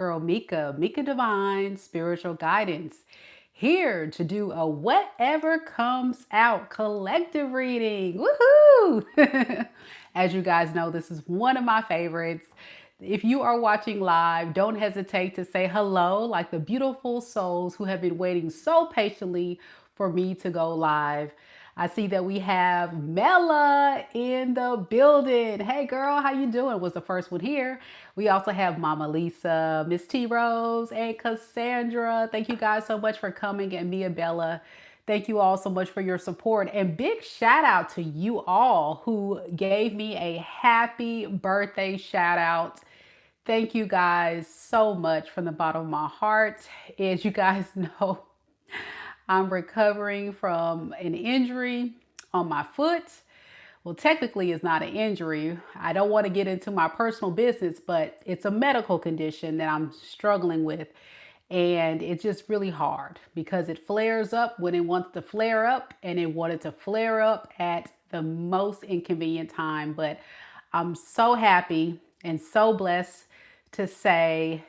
Girl Meka, Meka Divine Spiritual Guidance, here to do a whatever comes out collective reading. Woohoo! As you guys know, this is one of my favorites. If you are watching live, don't hesitate to say hello, like the beautiful souls who have been waiting so patiently for me to go live. I see that we have Mela in the building. Hey girl, how you doing? Was the first one here. We also have Mama Lisa, Miss T Rose, and Cassandra. Thank you guys so much for coming, and Mia Bella. Thank you all so much for your support. And big shout out to you all who gave me a happy birthday shout out. Thank you guys so much from the bottom of my heart. As you guys know, I'm recovering from an injury on my foot. Well, technically, it's not an injury. I don't want to get into my personal business, but it's a medical condition that I'm struggling with. And it's just really hard because it flares up when it wants to flare up, and it wanted to flare up at the most inconvenient time. But I'm so happy and so blessed to say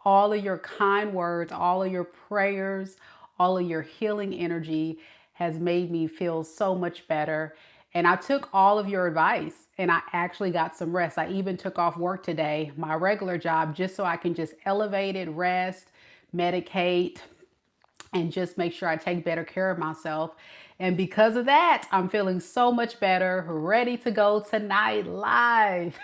all of your kind words, all of your prayers, all of your healing energy has made me feel so much better. And I took all of your advice and I actually got some rest. I even took off work today, my regular job, just so I can just elevate it, rest, medicate, and just make sure I take better care of myself. And because of that, I'm feeling so much better, ready to go tonight live.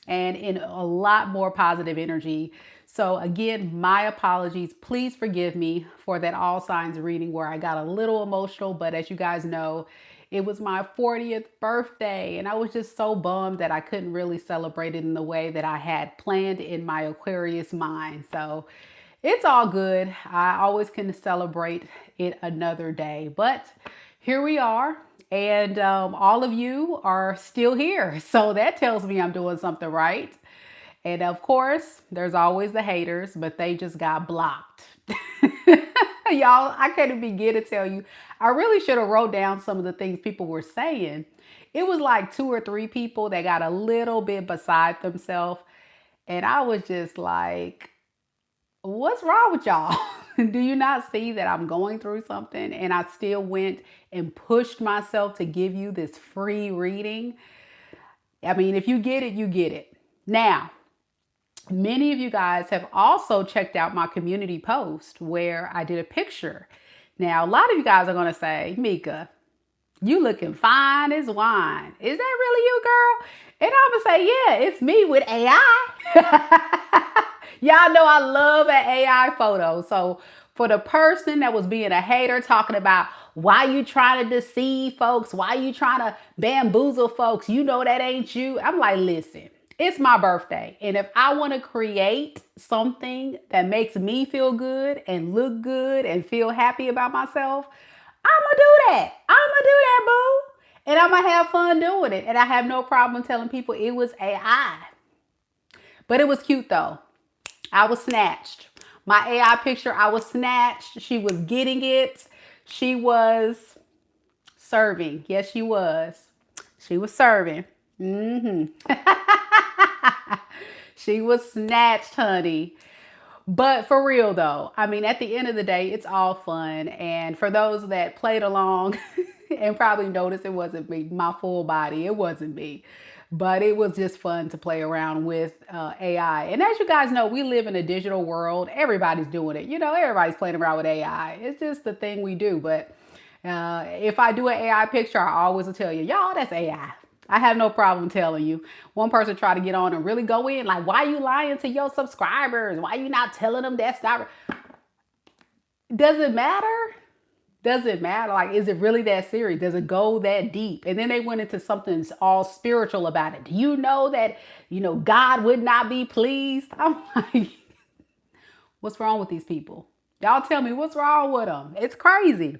And in a lot more positive energy. So again, my apologies. Please forgive me for that all signs reading where I got a little emotional, but as you guys know, it was my 40th birthday and I was just so bummed that I couldn't really celebrate it in the way that I had planned in my Aquarius mind. So it's all good. I always can celebrate it another day, but here we are. And all of you are still here. So that tells me I'm doing something right. And of course, there's always the haters, but they just got blocked. Y'all, I couldn't begin to tell you. I really should have wrote down some of the things people were saying. It was like 2 or 3 people that got a little bit beside themselves. And I was just like, what's wrong with y'all? Do you not see that I'm going through something? And I still went and pushed myself to give you this free reading. I mean, if you get it, you get it. Now, many of you guys have also checked out my community post where I did a picture. Now, a lot of you guys are going to say, Meka, you looking fine as wine. Is that really you, girl? And I'm going to say, yeah, it's me with AI. Y'all know I love an AI photo. So for the person that was being a hater talking about why you trying to deceive folks, why you trying to bamboozle folks, you know that ain't you. I'm like, listen, it's my birthday. And if I want to create something that makes me feel good and look good and feel happy about myself, I'm going to do that. I'm going to do that, boo. And I'm going to have fun doing it. And I have no problem telling people it was AI. But it was cute though. I was snatched. My AI picture, I was snatched. She was getting it. She was serving. Yes, she was. She was serving. She was snatched, honey. But for real though, I mean, at the end of the day, it's all fun. And for those that played along and probably noticed it wasn't me, my full body, it wasn't me. But it was just fun to play around with AI. And as you guys know, we live in a digital world. Everybody's doing it. You know, everybody's playing around with AI. It's just the thing we do. But if I do an AI picture, I always will tell you, y'all, that's AI. I have no problem telling you. One person tried to get on and really go in, like, why are you lying to your subscribers? Why are you not telling them that's not? Does it matter? Does it matter? Like, is it really that serious? Does it go that deep? And then they went into something all spiritual about it. Do you know that, God would not be pleased? I'm like, what's wrong with these people? Y'all tell me what's wrong with them. It's crazy.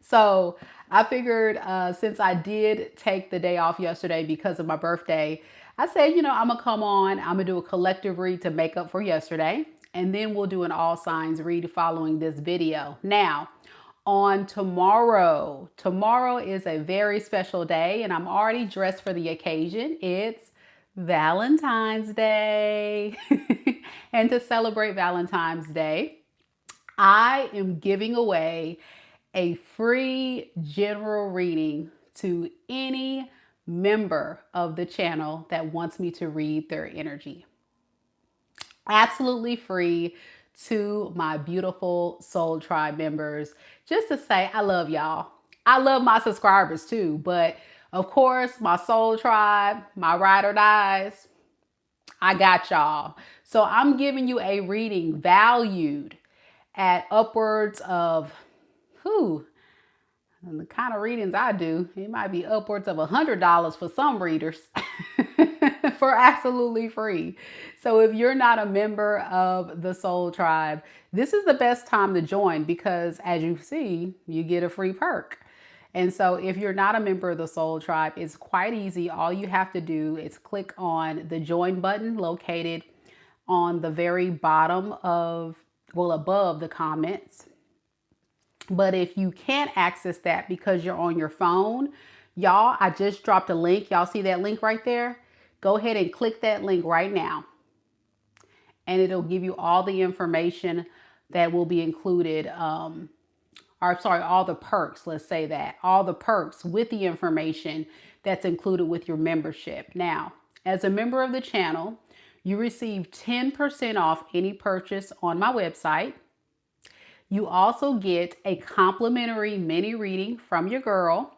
So I figured since I did take the day off yesterday because of my birthday, I said, I'm going to come on. I'm going to do a collective read to make up for yesterday. And then we'll do an all signs read following this video. Now, on tomorrow is a very special day and I'm already dressed for the occasion. It's Valentine's Day. And to celebrate Valentine's Day, I am giving away a free general reading to any member of the channel that wants me to read their energy. Absolutely free to my beautiful Soul Tribe members. Just to say, I love y'all. I love my subscribers too, but of course, my Soul Tribe, my ride or dies, I got y'all. So I'm giving you a reading valued at upwards of, who, and the kind of readings I do, it might be upwards of $100 for some readers for absolutely free. So if you're not a member of the Soul Tribe, this is the best time to join because as you see, you get a free perk. And so if you're not a member of the Soul Tribe, it's quite easy. All you have to do is click on the join button located on the very bottom of, well, above the comments. But if you can't access that because you're on your phone, y'all, I just dropped a link. Y'all see that link right there? Go ahead and click that link right now. And it'll give you all the information that will be included, or sorry, all the perks, let's say that. All the perks with the information that's included with your membership. Now, as a member of the channel, you receive 10% off any purchase on my website. You also get a complimentary mini reading from your girl.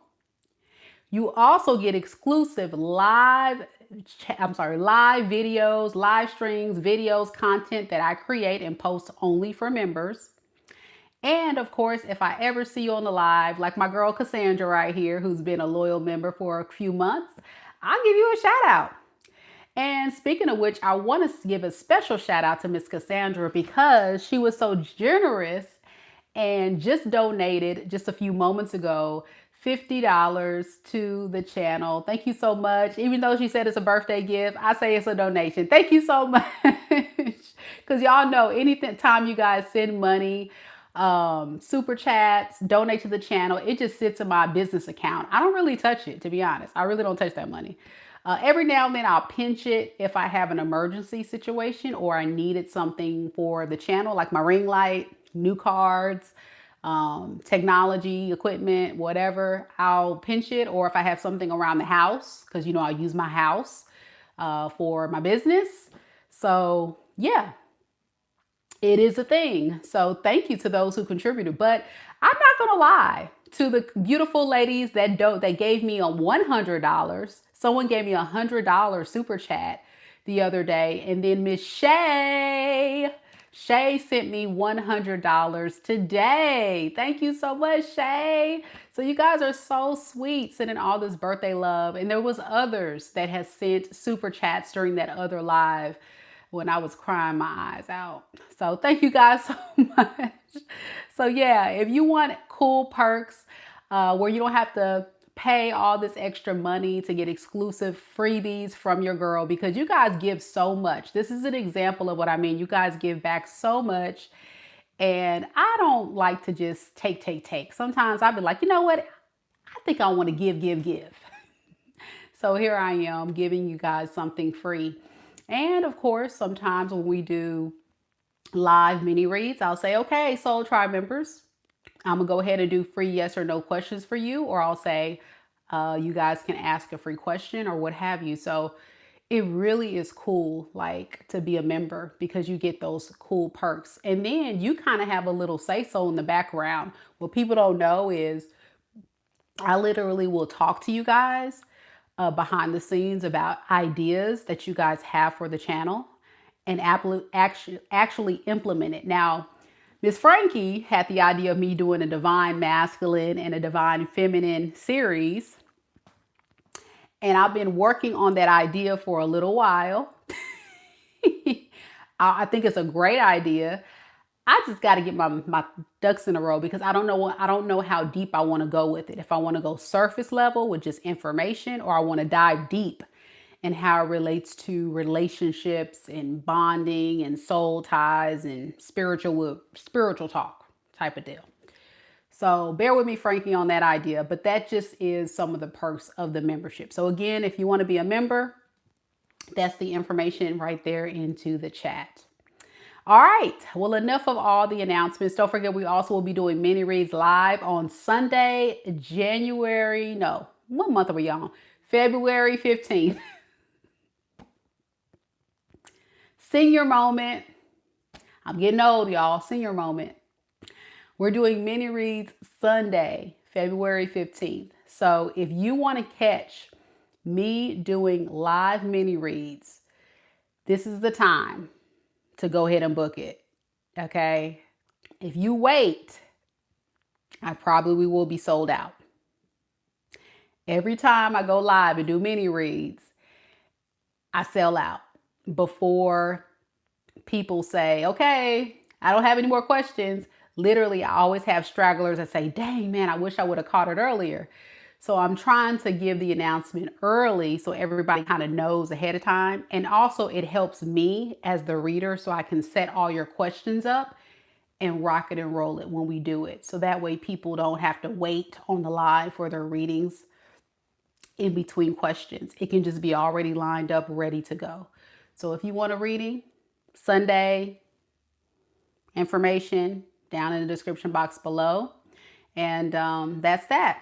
You also get exclusive live videos, live streams, videos, content that I create and post only for members. And of course, if I ever see you on the live, like my girl Cassandra right here, who's been a loyal member for a few months, I'll give you a shout out. And speaking of which, I want to give a special shout out to Miss Cassandra because she was so generous and just donated just a few moments ago $50 to the channel. Thank you so much. Even though she said it's a birthday gift, I say it's a donation. Thank you so much. Because y'all know anything time you guys send money, super chats, donate to the channel, it just sits in my business account. I don't really touch it, to be honest. I really don't touch that money. Every now and then I'll pinch it if I have an emergency situation or I needed something for the channel, like my ring light, new cards, technology, equipment, whatever. I'll pinch it, or if I have something around the house, because you know I use my house for my business. So yeah, it is a thing. So thank you to those who contributed. But I'm not gonna lie to the beautiful ladies that gave me a $100. Someone gave me a $100 super chat the other day, and then Miss Shay sent me $100 today. Thank you so much, Shay. So you guys are so sweet, sending all this birthday love. And there was others that has sent super chats during that other live when I was crying my eyes out. So thank you guys so much. So yeah, if you want cool perks where you don't have to pay all this extra money to get exclusive freebies from your girl, because you guys give so much. This is an example of what I mean. You guys give back so much. And I don't like to just take. Sometimes I'll be like, you know what? I think I want to give. So here I am giving you guys something free. And of course, sometimes when we do live mini reads, I'll say, okay, Soul Tribe members, I'm gonna go ahead and do free yes or no questions for you, or I'll say you guys can ask a free question or what have you. So it really is cool, like, to be a member because you get those cool perks. And then you kind of have a little say-so in the background. What people don't know is I literally will talk to you guys behind the scenes about ideas that you guys have for the channel and actually implement it. Now, Miss Frankie had the idea of me doing a divine masculine and a divine feminine series. And I've been working on that idea for a little while. I think it's a great idea. I just got to get my ducks in a row because I don't know how deep I want to go with it. If I want to go surface level with just information, or I want to dive deep in how it relates to relationships and bonding and soul ties and spiritual talk type of deal. So bear with me, Frankie, on that idea, but that just is some of the perks of the membership. So again, if you want to be a member, That's the information right there into the chat. All right. Well, enough of all the announcements. Don't forget, we also will be doing mini reads live on Sunday, January. No, what month are we on? February 15th. Senior moment. I'm getting old, y'all. Senior moment. We're doing mini reads Sunday, February 15th. So if you want to catch me doing live mini reads, this is the time to go ahead and book it. Okay. If you wait, I probably will be sold out. Every time I go live and do mini reads, I sell out before people say, okay, I don't have any more questions. Literally, I always have stragglers that say, dang, man, I wish I would have caught it earlier. So I'm trying to give the announcement early so everybody kind of knows ahead of time. And also it helps me as the reader so I can set all your questions up and rock it and roll it when we do it. So that way people don't have to wait on the live for their readings in between questions. It can just be already lined up, ready to go. So if you want a reading, Sunday, information down in the description box below. And that's that.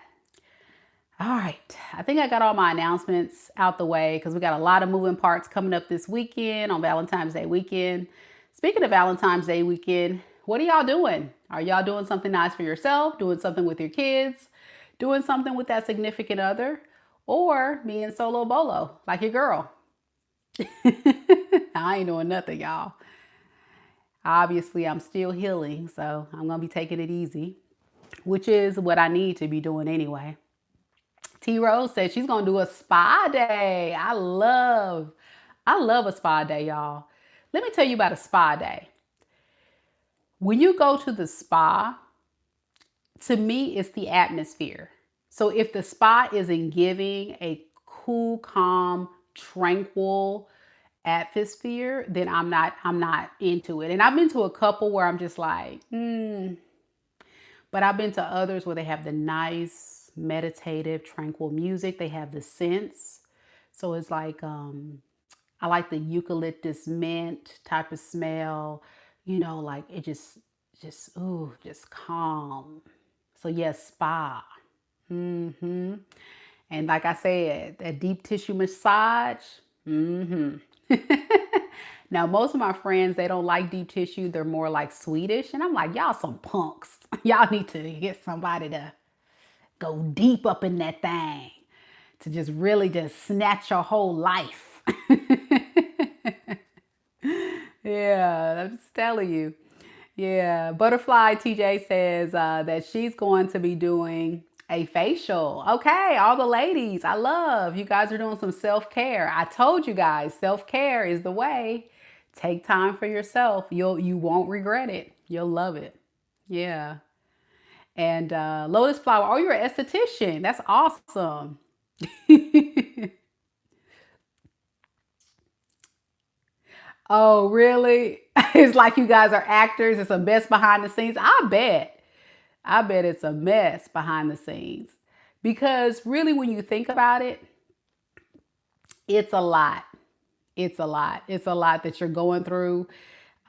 All right. I think I got all my announcements out the way because we got a lot of moving parts coming up this weekend on Valentine's Day weekend. Speaking of Valentine's Day weekend, what are y'all doing? Are y'all doing something nice for yourself? Doing something with your kids? Doing something with that significant other? Or being solo bolo like your girl? I ain't doing nothing, y'all. Obviously, I'm still healing, so I'm going to be taking it easy, which is what I need to be doing anyway. T Rose said she's going to do a spa day. I love a spa day, y'all. Let me tell you about a spa day. When you go to the spa, to me, it's the atmosphere. So if the spa isn't giving a cool, calm, tranquil atmosphere, then I'm not into it. And I've been to a couple where I'm just like, But I've been to others where they have the nice, meditative, tranquil music. They have the scents. So it's like, I like the eucalyptus mint type of smell, like it just calm. So yes, spa. And like I said, that deep tissue massage. Now, most of my friends, they don't like deep tissue. They're more like Swedish. And I'm like, y'all some punks. Y'all need to get somebody to go deep up in that thing to just really just snatch your whole life. Yeah, I'm just telling you. Yeah, Butterfly TJ says that she's going to be doing a facial. Okay, all the ladies, I love you guys are doing some self-care. I told you guys, self-care is the way. Take time for yourself. You won't regret it. You'll love it. Yeah. And Lotus Flower, oh, you're an esthetician. That's awesome. Oh, really? It's like you guys are actors. It's a mess behind the scenes. I bet. I bet it's a mess behind the scenes. Because really, when you think about it, it's a lot. It's a lot. It's a lot that you're going through.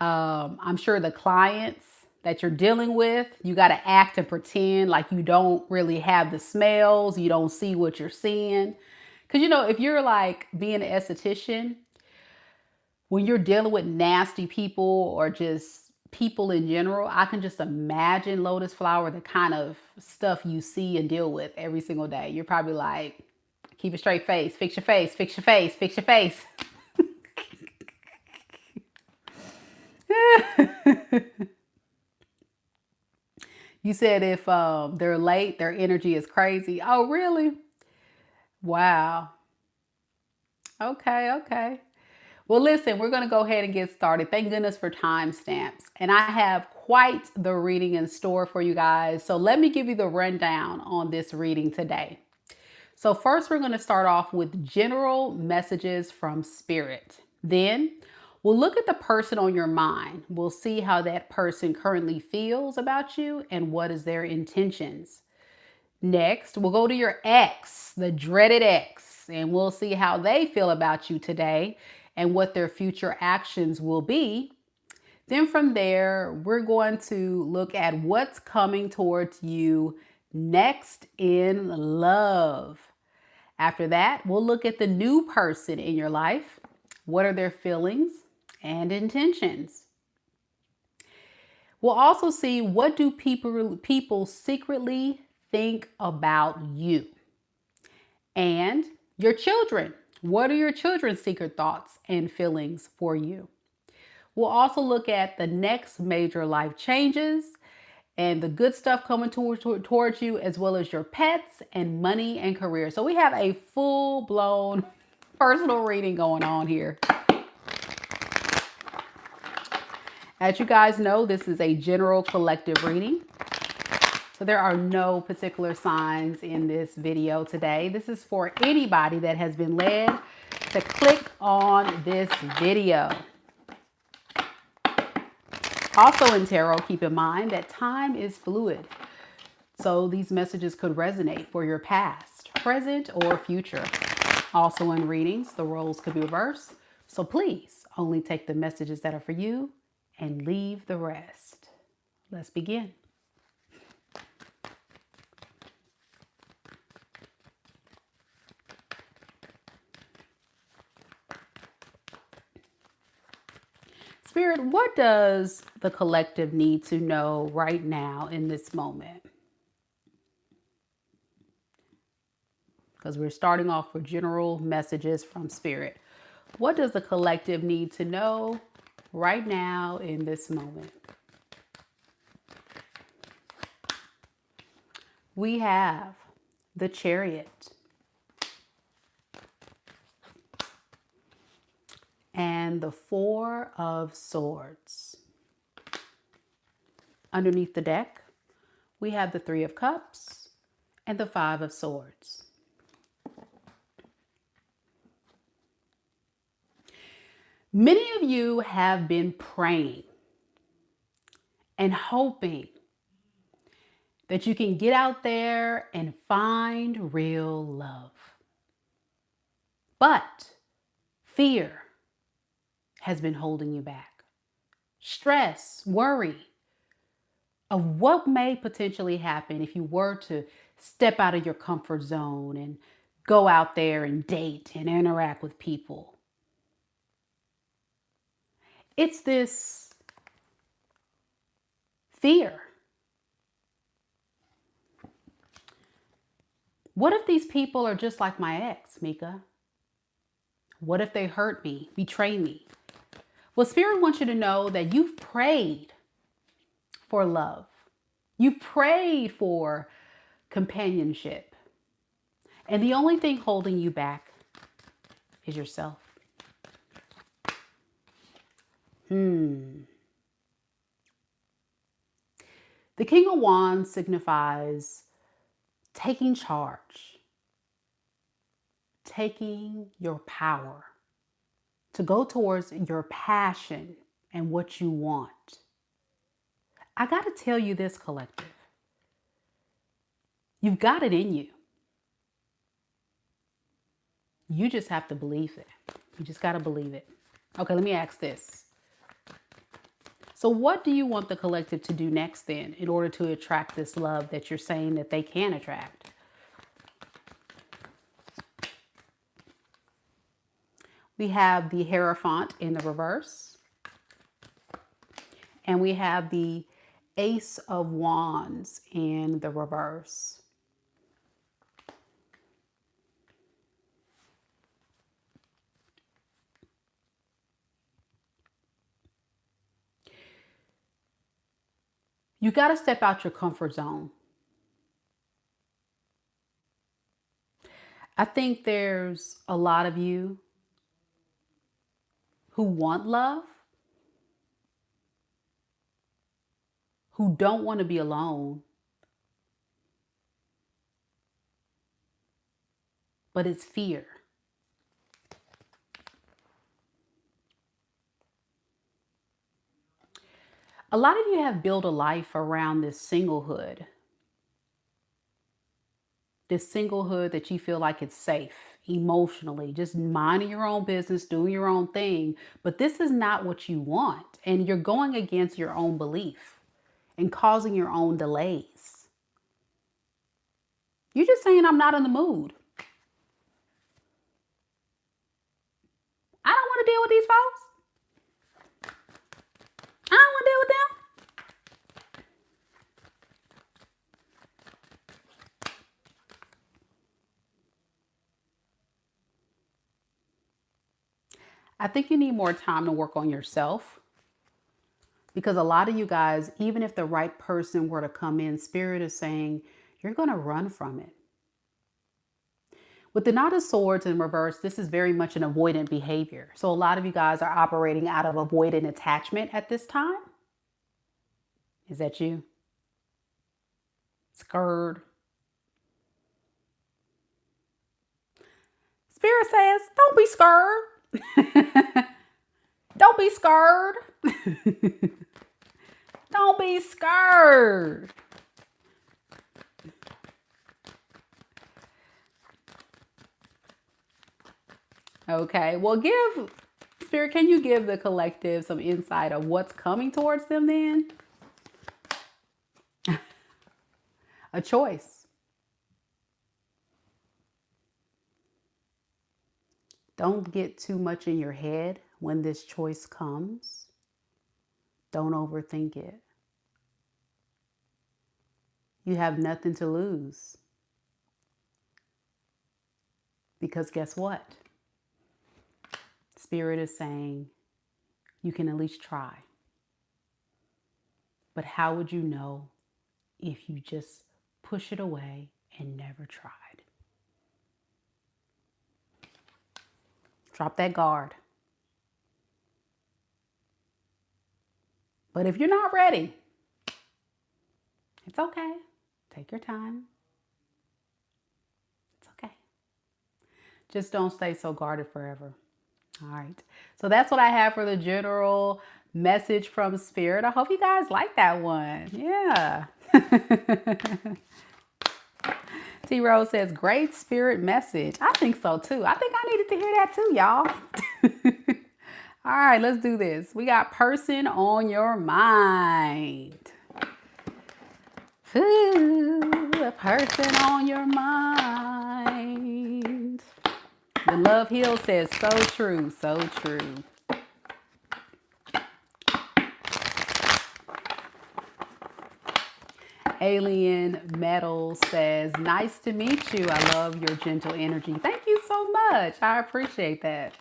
I'm sure the clients that you're dealing with, you got to act and pretend like you don't really have the smells. You don't see what you're seeing. Because, if you're like being an esthetician, when you're dealing with nasty people or just people in general, I can just imagine, Lotus Flower, the kind of stuff you see and deal with every single day. You're probably like, keep a straight face, fix your face, fix your face, fix your face. You said if they're late, their energy is crazy. Oh, really? Wow. Okay. Well, listen, we're going to go ahead and get started. Thank goodness for timestamps. And I have quite the reading in store for you guys. So let me give you the rundown on this reading today. So first, we're going to start off with general messages from Spirit. Then we'll look at the person on your mind. We'll see how that person currently feels about you and what is their intentions. Next, we'll go to your ex, the dreaded ex. next, and we'll see how they feel about you today and what their future actions will be. Then from there, we're going to look at what's coming towards you next in love. After that, we'll look at the new person in your life. What are their feelings and intentions? We'll also see, what do people secretly think about you? And your children. What are your children's secret thoughts and feelings for you? We'll also look at the next major life changes and the good stuff coming towards you, as well as your pets and money and career. So we have a full-blown personal reading going on here. As you guys know, this is a general collective reading. So there are no particular signs in this video today. This is for anybody that has been led to click on this video. Also in tarot, keep in mind that time is fluid. So these messages could resonate for your past, present, or future. Also in readings, the roles could be reversed. So please only take the messages that are for you and leave the rest. Let's begin. Spirit, what does the collective need to know right now in this moment? Because we're starting off with general messages from Spirit. What does the collective need to know right now in this moment? We have the Chariot and the Four of Swords. Underneath the deck, we have the Three of Cups and the Five of Swords. Many of you have been praying and hoping that you can get out there and find real love. But fear has been holding you back. Stress, worry of what may potentially happen if you were to step out of your comfort zone and go out there and date and interact with people. It's this fear. What if these people are just like my ex, Meka? What if they hurt me, betray me? Well, Spirit wants you to know that you've prayed for love. You've prayed for companionship. And the only thing holding you back is yourself. The King of Wands signifies taking charge, taking your power to go towards your passion and what you want. I got to tell you this, collective. You've got it in you. You just have to believe it. You just got to believe it. Okay, let me ask this. So what do you want the collective to do next then in order to attract this love that you're saying that they can attract? We have the Hierophant in the reverse. And we have the Ace of Wands in the reverse. You got to step out your comfort zone. I think there's a lot of you who want love, who don't want to be alone, but it's fear. A lot of you have built a life around this singlehood. This singlehood that you feel like it's safe. emotionally, just minding your own business, doing your own thing. But this is not what you want. And you're going against your own belief and causing your own delays. You're just saying, I'm not in the mood. I don't want to deal with these folks. I don't want to deal with them. I think you need more time to work on yourself, because a lot of you guys, even if the right person were to come in, Spirit is saying you're going to run from it. With the Knight of Swords in reverse, this is very much an avoidant behavior. So a lot of you guys are operating out of avoidant attachment at this time. Is that you? Scared? Spirit says, don't be scared. Don't be scared. Don't be scared. Okay, well, Spirit, can you give the collective some insight of what's coming towards them then? A choice. Don't get too much in your head when this choice comes. Don't overthink it. You have nothing to lose. Because guess what? Spirit is saying you can at least try. But how would you know if you just push it away and never tried? Drop that guard. But if you're not ready, it's okay. Take your time. It's okay. Just don't stay so guarded forever. All right. So that's what I have for the general message from Spirit. I hope you guys like that one. Yeah. T Rose says, great Spirit message. I think so too. I think I needed to hear that too, y'all. All right, let's do this. We got person on your mind. Ooh, a person on your mind. The Love Hill says, so true, so true. Alien Metal says, nice to meet you. I love your gentle energy. Thank you so much. I appreciate that.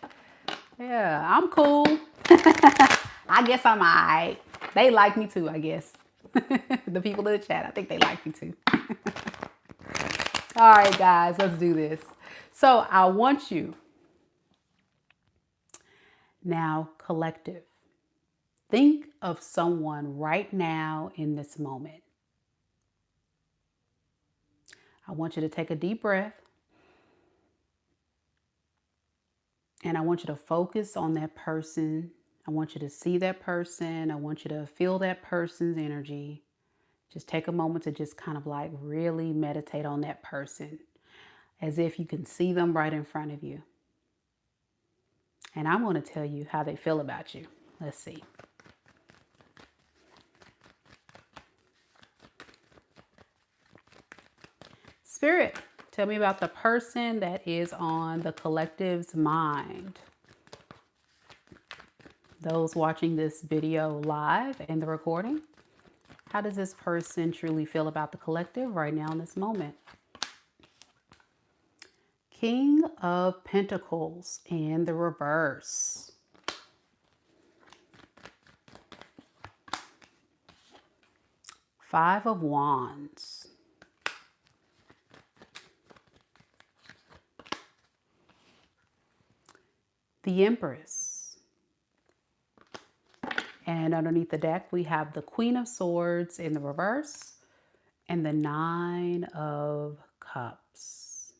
Yeah, I'm cool. I guess I'm all right. They like me too, I guess. The people in the chat, I think they like me too. All right, guys, let's do this. So I want you now, collective, think of someone right now in this moment. I want you to take a deep breath. And I want you to focus on that person. I want you to see that person. I want you to feel that person's energy. Just take a moment to just kind of like really meditate on that person as if you can see them right in front of you. And I'm going to tell you how they feel about you. Let's see. Spirit, tell me about the person that is on the collective's mind. Those watching this video live and the recording, how does this person truly feel about the collective right now in this moment? King of Pentacles in the reverse. Five of Wands. The Empress. And underneath the deck, we have the Queen of Swords in the reverse and the Nine of Cups.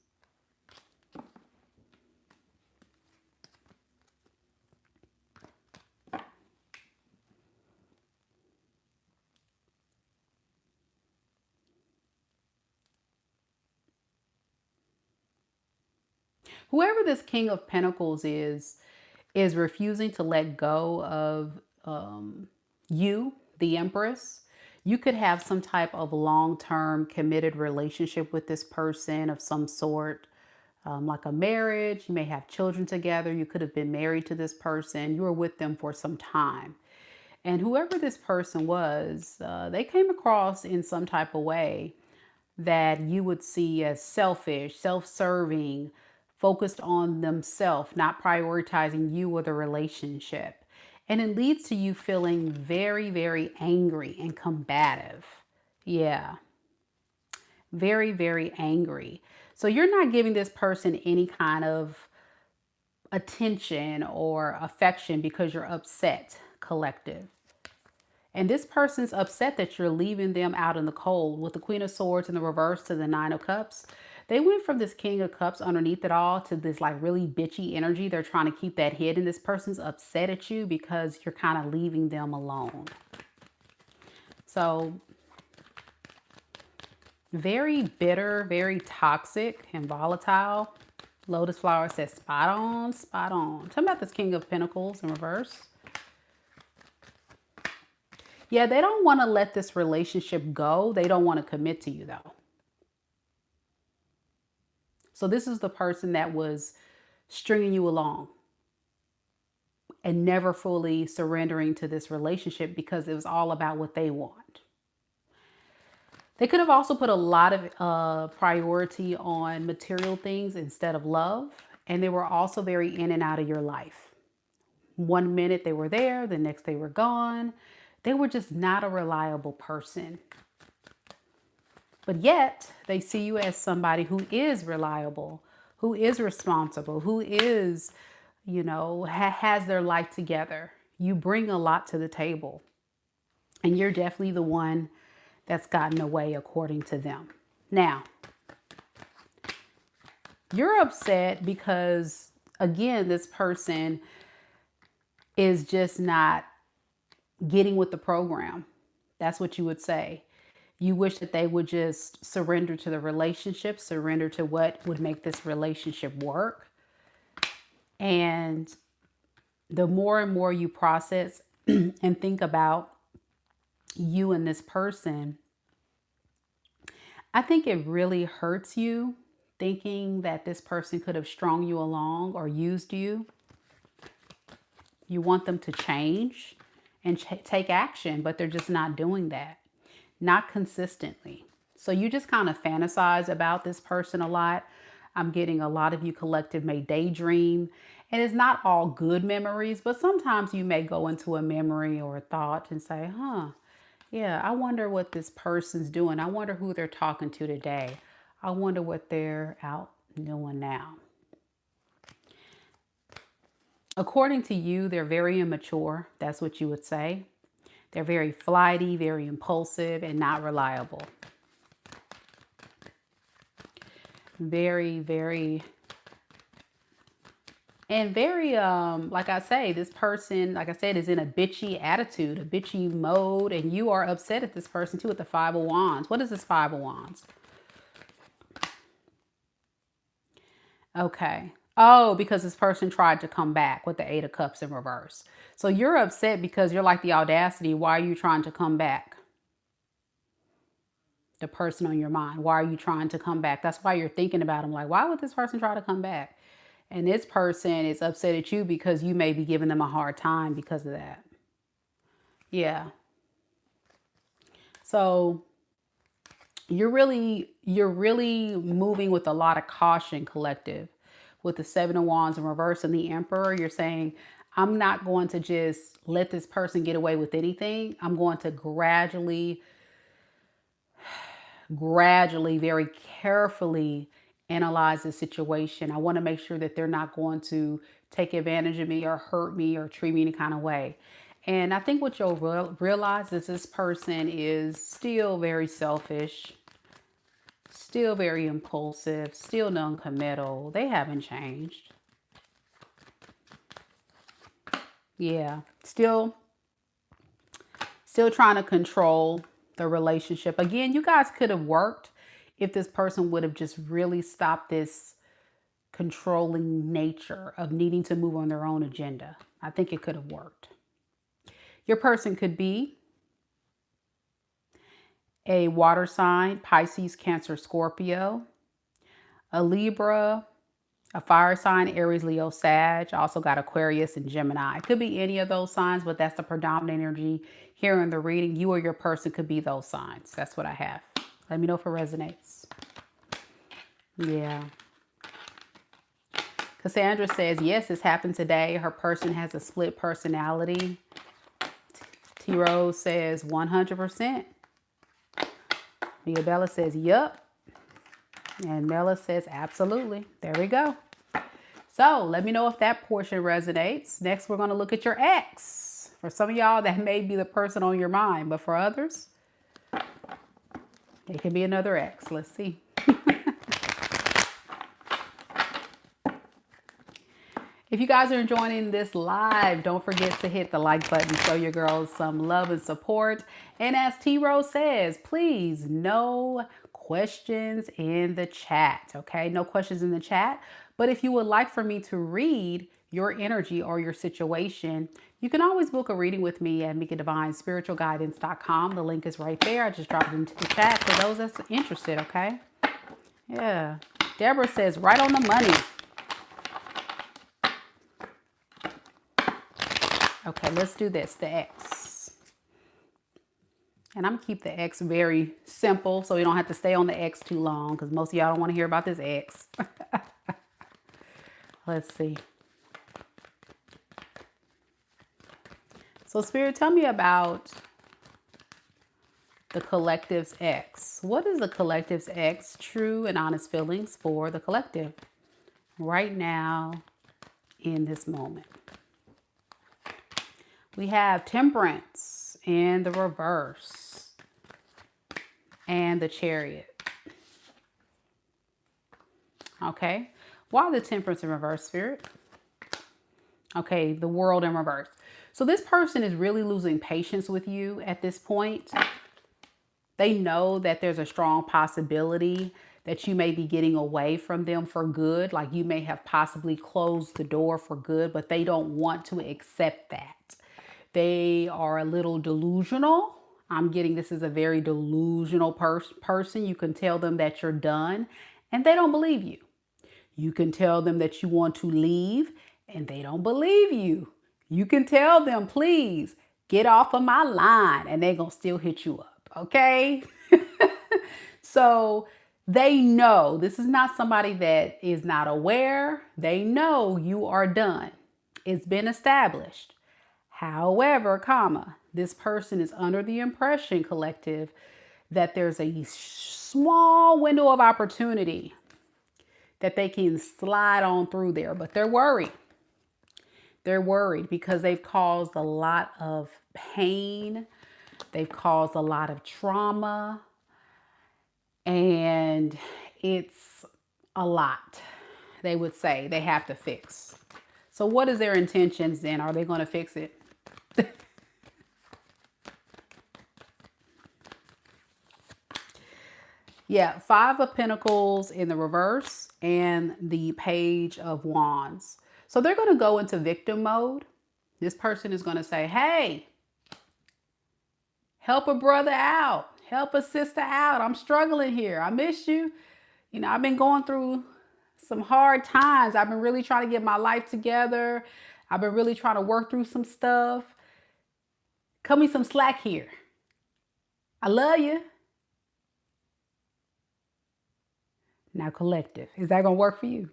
Whoever this King of Pentacles is refusing to let go of you, the Empress. You could have some type of long-term committed relationship with this person of some sort, like a marriage. You may have children together. You could have been married to this person. You were with them for some time. And whoever this person was, they came across in some type of way that you would see as selfish, self-serving, focused on themselves, not prioritizing you or the relationship. And it leads to you feeling very, very angry and combative. Yeah, very, very angry. So you're not giving this person any kind of attention or affection because you're upset, collective. And this person's upset that you're leaving them out in the cold. With the Queen of Swords in the reverse to the Nine of Cups, they went from this King of Cups underneath it all to this like really bitchy energy. They're trying to keep that hidden. This person's upset at you because you're kind of leaving them alone. So very bitter, very toxic and volatile. Lotus flower says spot on, spot on. Tell me about this King of Pentacles in reverse. Yeah, they don't want to let this relationship go. They don't want to commit to you though. So this is the person that was stringing you along and never fully surrendering to this relationship because it was all about what they want. They could have also put a lot of priority on material things instead of love. And they were also very in and out of your life. One minute they were there, the next they were gone. They were just not a reliable person. But yet they see you as somebody who is reliable, who is responsible, who is, you know, has their life together. You bring a lot to the table. And you're definitely the one that's gotten away according to them. Now, you're upset because, again, this person is just not getting with the program. That's what you would say. You wish that they would just surrender to the relationship, surrender to what would make this relationship work. And the more and more you process and think about you and this person, I think it really hurts you thinking that this person could have strung you along or used you. You want them to change and take action, but they're just not doing that. Not consistently. So you just kind of fantasize about this person a lot. I'm getting a lot of you collective may daydream. And it's not all good memories, but sometimes you may go into a memory or a thought and say, yeah, I wonder what this person's doing. I wonder who they're talking to today. I wonder what they're out doing now. According to you, they're very immature. That's what you would say. They're very flighty, very impulsive, and not reliable. Very, very, and very, like I say, this person, like I said, is in a bitchy attitude, a bitchy mode, and you are upset at this person too with the Five of Wands. What is this Five of Wands? Okay. Oh, because this person tried to come back with the Eight of Cups in reverse. So you're upset because you're like the audacity. Why are you trying to come back? The person on your mind. Why are you trying to come back? That's why you're thinking about them. Like, why would this person try to come back? And this person is upset at you because you may be giving them a hard time because of that. Yeah. So you're really moving with a lot of caution, collective. With the Seven of Wands in reverse and the Emperor, you're saying, I'm not going to just let this person get away with anything. I'm going to gradually, very carefully analyze the situation. I want to make sure that they're not going to take advantage of me or hurt me or treat me any kind of way. And I think what you'll realize is this person is still very selfish, still very impulsive, still non-committal. They haven't changed. Yeah, still trying to control the relationship. Again, you guys could have worked if this person would have just really stopped this controlling nature of needing to move on their own agenda. I think it could have worked. Your person could be a water sign, Pisces, Cancer, Scorpio, a Libra, a fire sign, Aries, Leo, Sag. Also got Aquarius and Gemini. It could be any of those signs, but that's the predominant energy here in the reading. You or your person could be those signs. That's what I have. Let me know if it resonates. Yeah. Cassandra says, yes, this happened today. Her person has a split personality. T-Rose says 100%. Mia Bella says, yup. And Mela says, absolutely. There we go. So let me know if that portion resonates. Next, we're going to look at your ex. For some of y'all, that may be the person on your mind. But for others, it can be another ex. Let's see. If you guys are enjoying this live, don't forget to hit the like button. Show your girls some love and support. And as T-Rose says, please, no questions in the chat, okay? No questions in the chat. But if you would like for me to read your energy or your situation, you can always book a reading with me at MekaDivineSpiritualGuidance.com. The link is right there. I just dropped it into the chat for those that's interested, okay? Yeah. Deborah says, right on the money. Okay, let's do this, the X. And I'm gonna keep the X very simple so we don't have to stay on the X too long because most of y'all don't want to hear about this X. Let's see. So Spirit, tell me about the collective's X. What is the collective's X? True and honest feelings for the collective right now in this moment. We have Temperance in the reverse and the Chariot. Okay. Why the Temperance in reverse, Spirit? Okay, the World in reverse. So this person is really losing patience with you at this point. They know that there's a strong possibility that you may be getting away from them for good. Like you may have possibly closed the door for good, but they don't want to accept that. They are a little delusional. I'm getting this is a very delusional person. You can tell them that you're done and they don't believe you. You can tell them that you want to leave and they don't believe you. You can tell them, please get off of my line and they're going to still hit you up. Okay. So they know this is not somebody that is not aware. They know you are done. It's been established. However, this person is under the impression, collective, that there's a small window of opportunity that they can slide on through there, but they're worried. They're worried because they've caused a lot of pain. They've caused a lot of trauma, and it's a lot. They would say they have to fix. So what is their intentions then? Are they going to fix it? Yeah, Five of Pentacles in the reverse and the Page of Wands. So they're going to go into victim mode. This person is going to say, hey, help a brother out. Help a sister out. I'm struggling here. I miss you. You know, I've been going through some hard times. I've been really trying to get my life together. I've been really trying to work through some stuff. Cut me some slack here. I love you. Now, collective, is that going to work for you?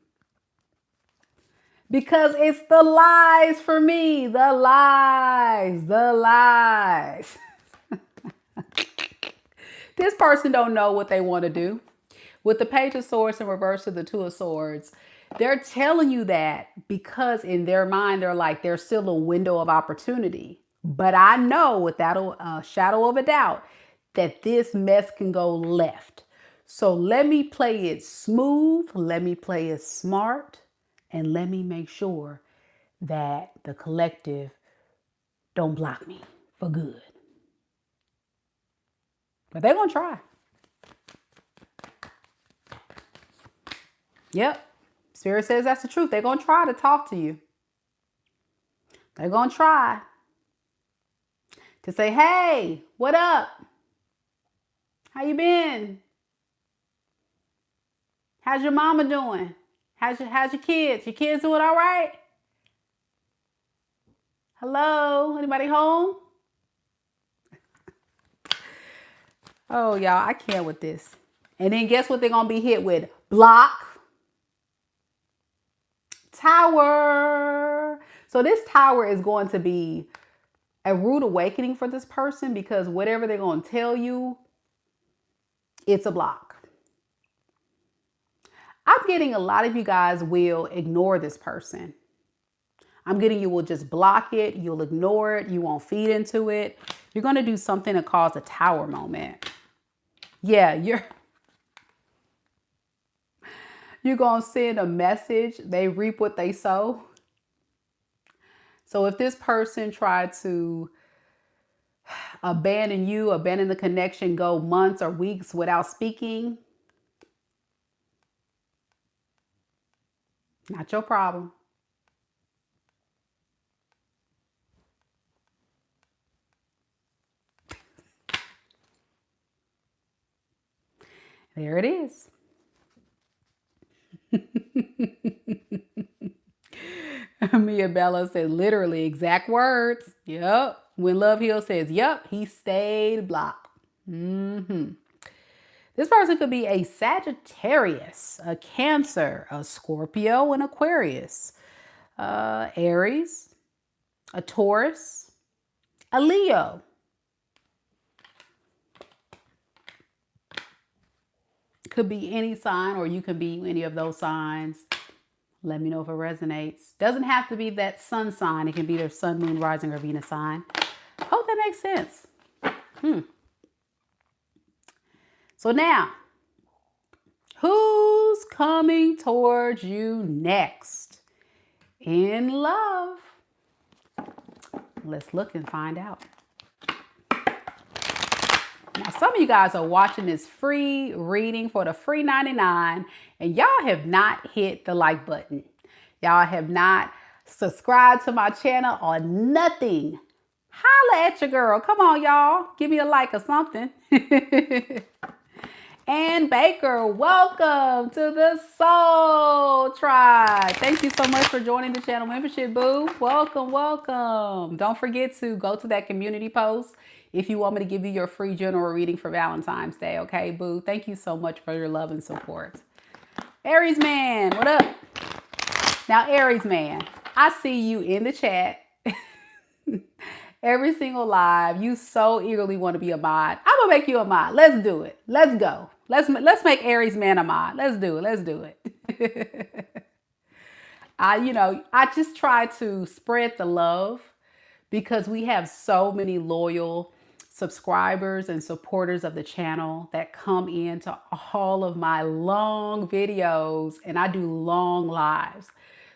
Because it's the lies for me. The lies. The lies. This person don't know what they want to do. With the Page of Swords in reverse to the Two of Swords, they're telling you that because in their mind, they're like, there's still a window of opportunity. But I know without a shadow of a doubt that this mess can go left. So let me play it smooth. Let me play it smart. And let me make sure that the collective don't block me for good. But they're going to try. Yep. Spirit says that's the truth. They're going to try to talk to you. They're going to try to say, hey, what up? How you been? How's your mama doing? How's your kids? Your kids doing all right? Hello? Anybody home? Oh, y'all, I can't with this. And then guess what they're going to be hit with? Block. Tower. So this tower is going to be a rude awakening for this person because whatever they're going to tell you, it's a block. I'm getting a lot of you guys will ignore this person. I'm getting you will just block it. You'll ignore it. You won't feed into it. You're going to do something to cause a tower moment. Yeah, you're going to send a message. They reap what they sow. So if this person tried to abandon you, abandon the connection, go months or weeks without speaking, not your problem. There it is. Mia Bella said literally exact words. Yep. When Love Hill says, yep, he stayed blocked. This person could be a Sagittarius, a Cancer, a Scorpio, an Aquarius, Aries, a Taurus, a Leo. Could be any sign, or you could be any of those signs. Let me know if it resonates. Doesn't have to be that sun sign. It can be their sun, moon, rising, or Venus sign. Hope that makes sense. So now, who's coming towards you next in love? Let's look and find out. Now, some of you guys are watching this free reading for the free 99, and y'all have not hit the like button. Y'all have not subscribed to my channel or nothing. Holla at your girl. Come on, y'all. Give me a like or something. And Baker, welcome to the Soul Tribe. Thank you so much for joining the channel membership, boo. Welcome, welcome. Don't forget to go to that community post if you want me to give you your free general reading for Valentine's Day. Okay, boo. Thank you so much for your love and support. Aries man, what up? Now, Aries man, I see you in the chat. Every single live, you so eagerly want to be a mod. I'm gonna make you a mod. Let's do it. Let's go. Let's make Aries man a mod. Let's do it. Let's do it. I just try to spread the love because we have so many loyal subscribers and supporters of the channel that come into all of my long videos, and I do long lives.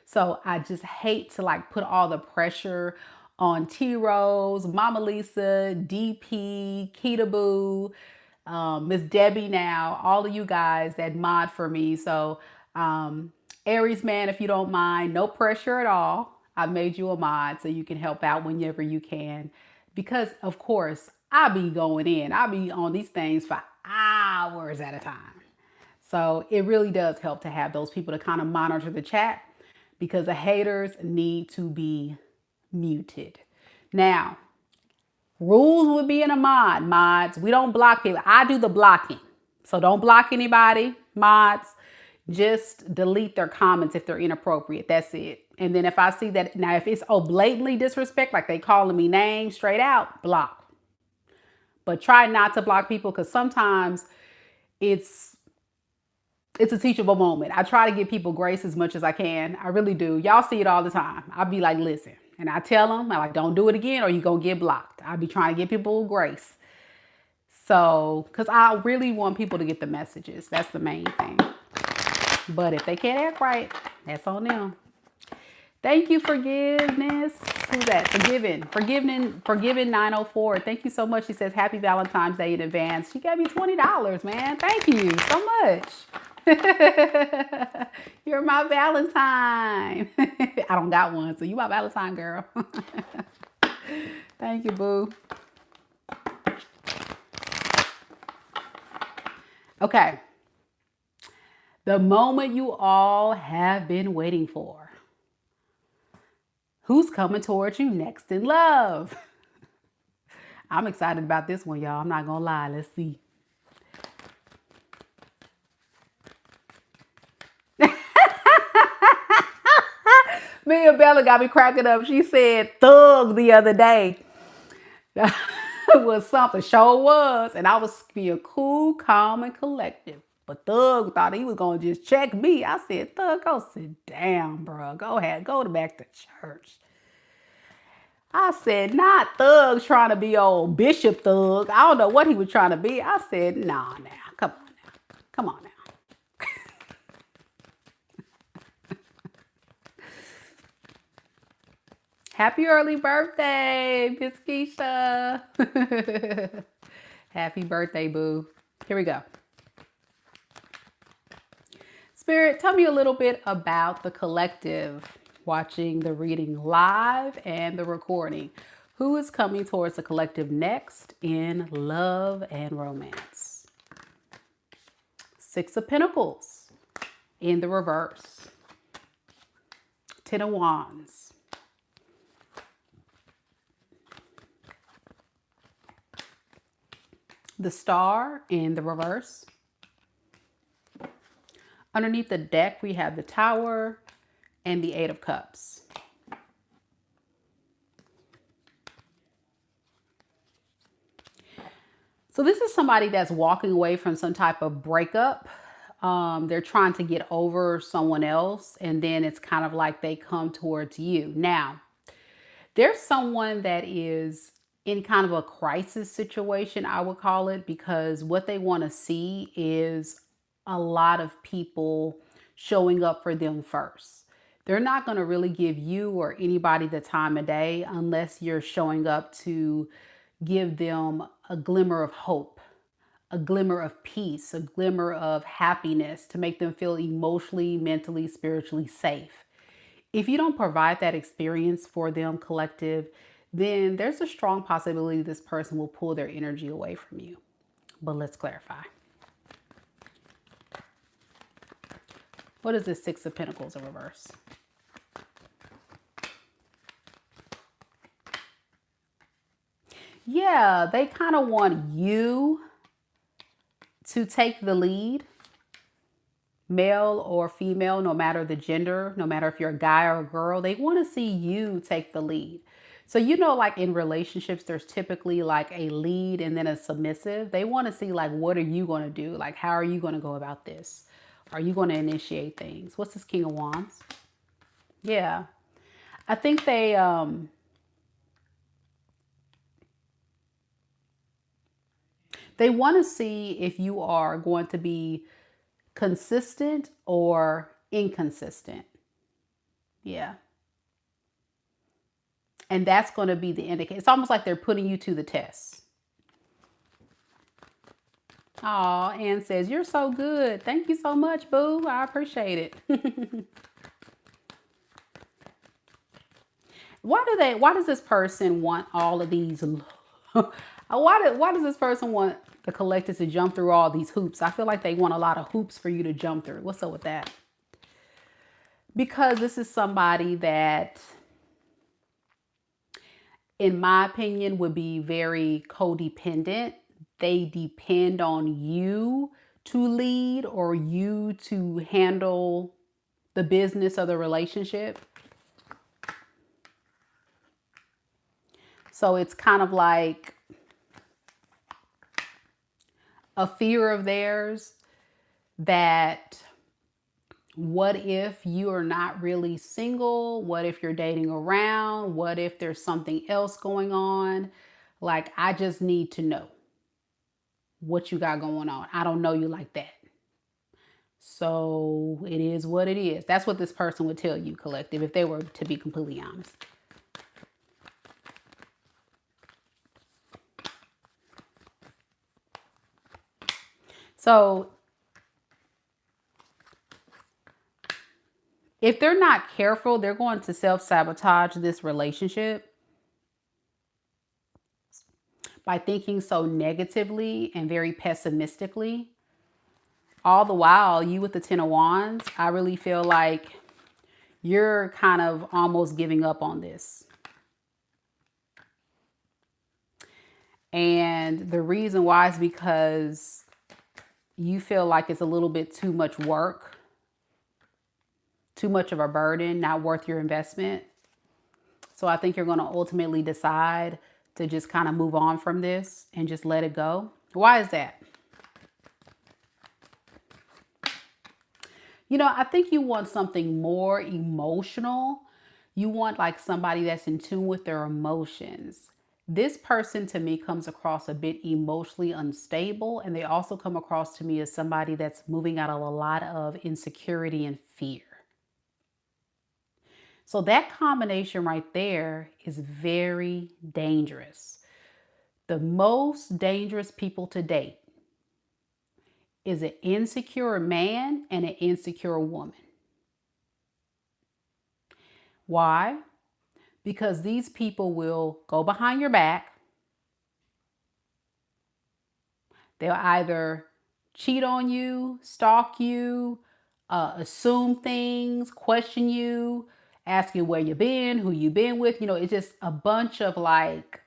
So I just hate to put all the pressure on T Rose, Mama Lisa, DP, Keita Boo, Miss Debbie now, all of you guys that mod for me. So Aries man, if you don't mind, no pressure at all. I made you a mod so you can help out whenever you can. Because of course, I be going in. I be on these things for hours at a time. So it really does help to have those people to kind of monitor the chat because the haters need to be muted. Now, rules would be in a mods. We don't block people. I do the blocking. So don't block anybody, mods. Just delete their comments if they're inappropriate. That's it. And then if I see that, now if it's blatantly disrespect, like they calling me names straight out, block. But try not to block people because sometimes it's a teachable moment. I try to give people grace as much as I can. I really do. Y'all see it all the time. I'll be like, listen. And I tell them, I'm like, don't do it again or you're going to get blocked. I'll be trying to give people grace. So, because I really want people to get the messages. That's the main thing. But if they can't act right, that's on them. Thank you, forgiveness. Who's that? Forgiven 904. Thank you so much. She says, happy Valentine's Day in advance. She gave me $20, man. Thank you so much. You're my Valentine. I don't got one, so you my Valentine, girl. Thank you, boo. Okay. The moment you all have been waiting for. Who's coming towards you next in love? I'm excited about this one, y'all. I'm not gonna lie. Let's see. Me and Bella got me cracking up. She said thug the other day. It was something, sure was. And I was being cool, calm, and collective. But Thug thought he was going to just check me. I said, Thug, go sit down, bro. Go ahead. Go back to church. I said, not Thug trying to be old Bishop Thug. I don't know what he was trying to be. I said, nah, now. Come on now. Come on now. Happy early birthday, Miss Keisha. Happy birthday, boo. Here we go. Spirit, tell me a little bit about the collective watching the reading live and the recording. Who is coming towards the collective next in love and romance? Six of Pentacles in the reverse. Ten of Wands. The Star in the reverse. Underneath the deck, we have the Tower and the Eight of Cups. So this is somebody that's walking away from some type of breakup. They're trying to get over someone else, and then it's kind of like they come towards you. Now, there's someone that is in kind of a crisis situation, I would call it, because what they want to see is a lot of people showing up for them first. They're not going to really give you or anybody the time of day unless you're showing up to give them a glimmer of hope, a glimmer of peace, a glimmer of happiness to make them feel emotionally, mentally, spiritually safe. If you don't provide that experience for them, collective, then there's a strong possibility this person will pull their energy away from you. But let's clarify. What is this Six of Pentacles in reverse? Yeah, they kind of want you to take the lead, male or female, no matter the gender, no matter if you're a guy or a girl. They want to see you take the lead. So, you know, like in relationships, there's typically like a lead and then a submissive. They want to see like, what are you going to do? Like, how are you going to go about this? Are you going to initiate things? What's this King of Wands? Yeah. I think they want to see if you are going to be consistent or inconsistent. Yeah. And that's going to be the indicator. It's almost like they're putting you to the test. Aw, Ann says, you're so good. Thank you so much, boo. I appreciate it. Why does this person want all of these? Why does this person want the collective to jump through all these hoops? I feel like they want a lot of hoops for you to jump through. What's up with that? Because this is somebody that, in my opinion, would be very codependent. They depend on you to lead or you to handle the business of the relationship. So it's kind of like a fear of theirs that what if you are not really single? What if you're dating around? What if there's something else going on? Like, I just need to know what you got going on. I don't know you like that. So it is what it is. That's what this person would tell you, collective, if they were to be completely honest. So If they're not careful, they're going to self-sabotage this relationship by thinking so negatively and very pessimistically. All the while, you with the Ten of Wands, I really feel like you're kind of almost giving up on this. And the reason why is because you feel like it's a little bit too much work, too much of a burden, not worth your investment. So I think you're going to ultimately decide to just kind of move on from this and just let it go. Why is that? You know, I think you want something more emotional. You want like somebody that's in tune with their emotions. This person to me comes across a bit emotionally unstable, and they also come across to me as somebody that's moving out of a lot of insecurity and fear. So that combination right there is very dangerous. The most dangerous people to date is an insecure man and an insecure woman. Why? Because these people will go behind your back. They'll either cheat on you, stalk you, assume things, question you, ask you where you've been, who you've been with. You know, it's just a bunch of like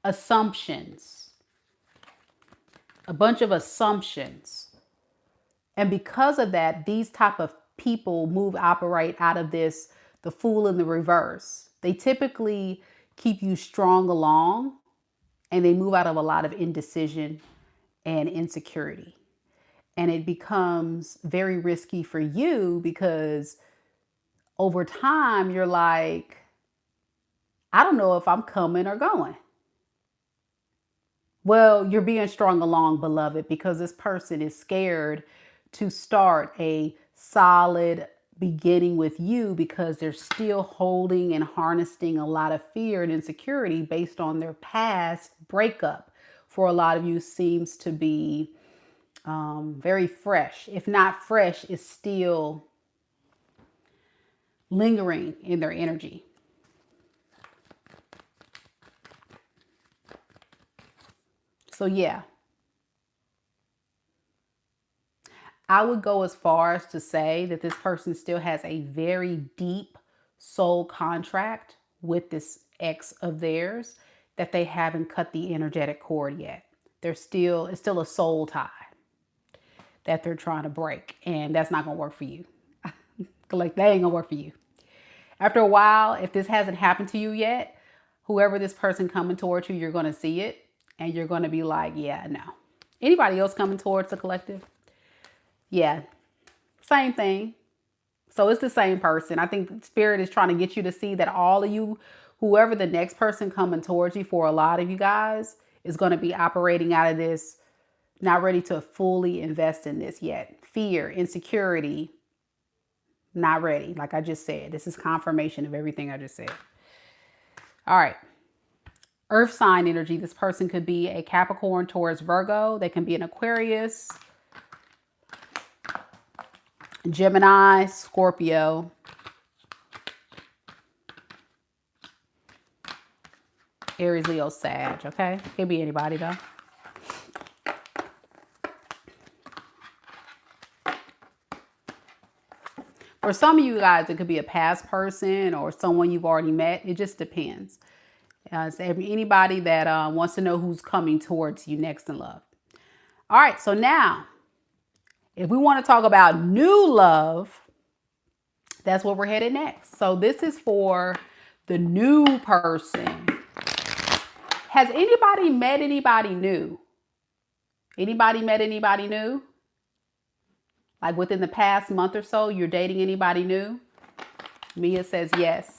assumptions. A bunch of assumptions. And because of that, these type of people operate out of this, the fool in the reverse. They typically keep you strong along, and they move out of a lot of indecision and insecurity. And it becomes very risky for you because over time you're like, I don't know if I'm coming or going. Well, you're being strung along, beloved, because this person is scared to start a solid beginning with you because they're still holding and harnessing a lot of fear and insecurity based on their past breakup. For a lot of you, seems to be very fresh. If not fresh, it's still lingering in their energy. So yeah, I would go as far as to say that this person still has a very deep soul contract with this ex of theirs that they haven't cut the energetic cord yet. It's still a soul tie that they're trying to break, and that's not going to work for you. Like, that ain't going to work for you. After a while, if this hasn't happened to you yet, whoever this person coming towards you, you're going to see it, and you're going to be like, yeah, no. Anybody else coming towards the collective? Yeah, same thing. So it's the same person. I think Spirit is trying to get you to see that all of you, whoever the next person coming towards you, for a lot of you guys, is going to be operating out of this, not ready to fully invest in this yet. Fear, insecurity, not ready. Like I just said, this is confirmation of everything I just said. All right. Earth sign energy. This person could be a Capricorn, Taurus, Virgo. They can be an Aquarius, Gemini, Scorpio, Aries, Leo, Sag. Okay. Could be anybody though. For some of you guys, it could be a past person or someone you've already met. It just depends. So anybody that wants to know who's coming towards you next in love. All right, so now, if we want to talk about new love, that's where we're headed next. So this is for the new person. Has anybody met anybody new? Anybody met anybody new? Like within the past month or so, you're dating anybody new? Mia says yes.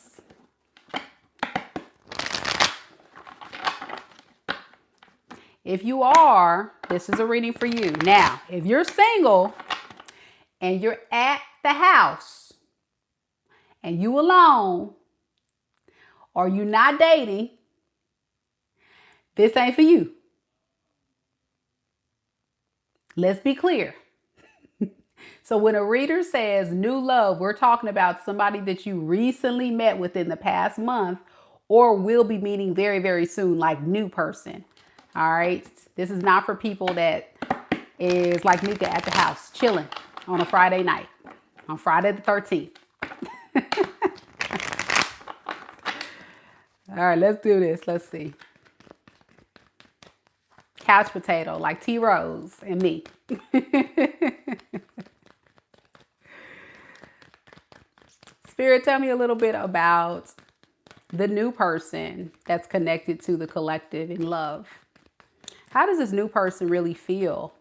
If you are, this is a reading for you. Now, if you're single and you're at the house and you alone or you're not dating, this ain't for you. Let's be clear. So when a reader says new love, we're talking about somebody that you recently met within the past month or will be meeting very, very soon, like new person. All right. This is not for people that is like Meka at the house, chilling on a Friday night, on Friday the 13th. All right, let's do this. Let's see. Couch potato, like T Rose and me. Spirit, tell me a little bit about the new person that's connected to the collective in love. How does this new person really feel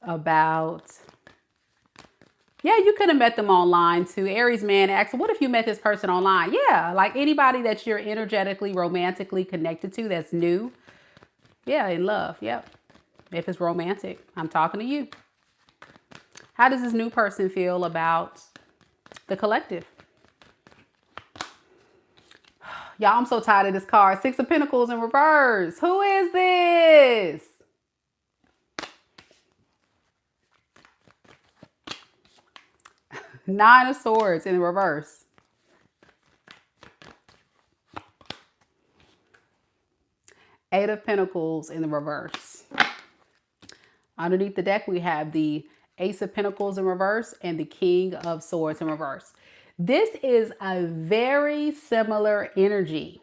about... Yeah, you could have met them online too. Aries man asks, what if you met this person online? Yeah, like anybody that you're energetically, romantically connected to that's new. Yeah, in love. Yep. If it's romantic, I'm talking to you. How does this new person feel about the collective? Y'all, I'm so tired of this card. Six of Pentacles in reverse. Who is this? Nine of Swords in reverse. Eight of Pentacles in the reverse. Underneath the deck, we have the Ace of Pentacles in reverse and the King of Swords in reverse. This is a very similar energy.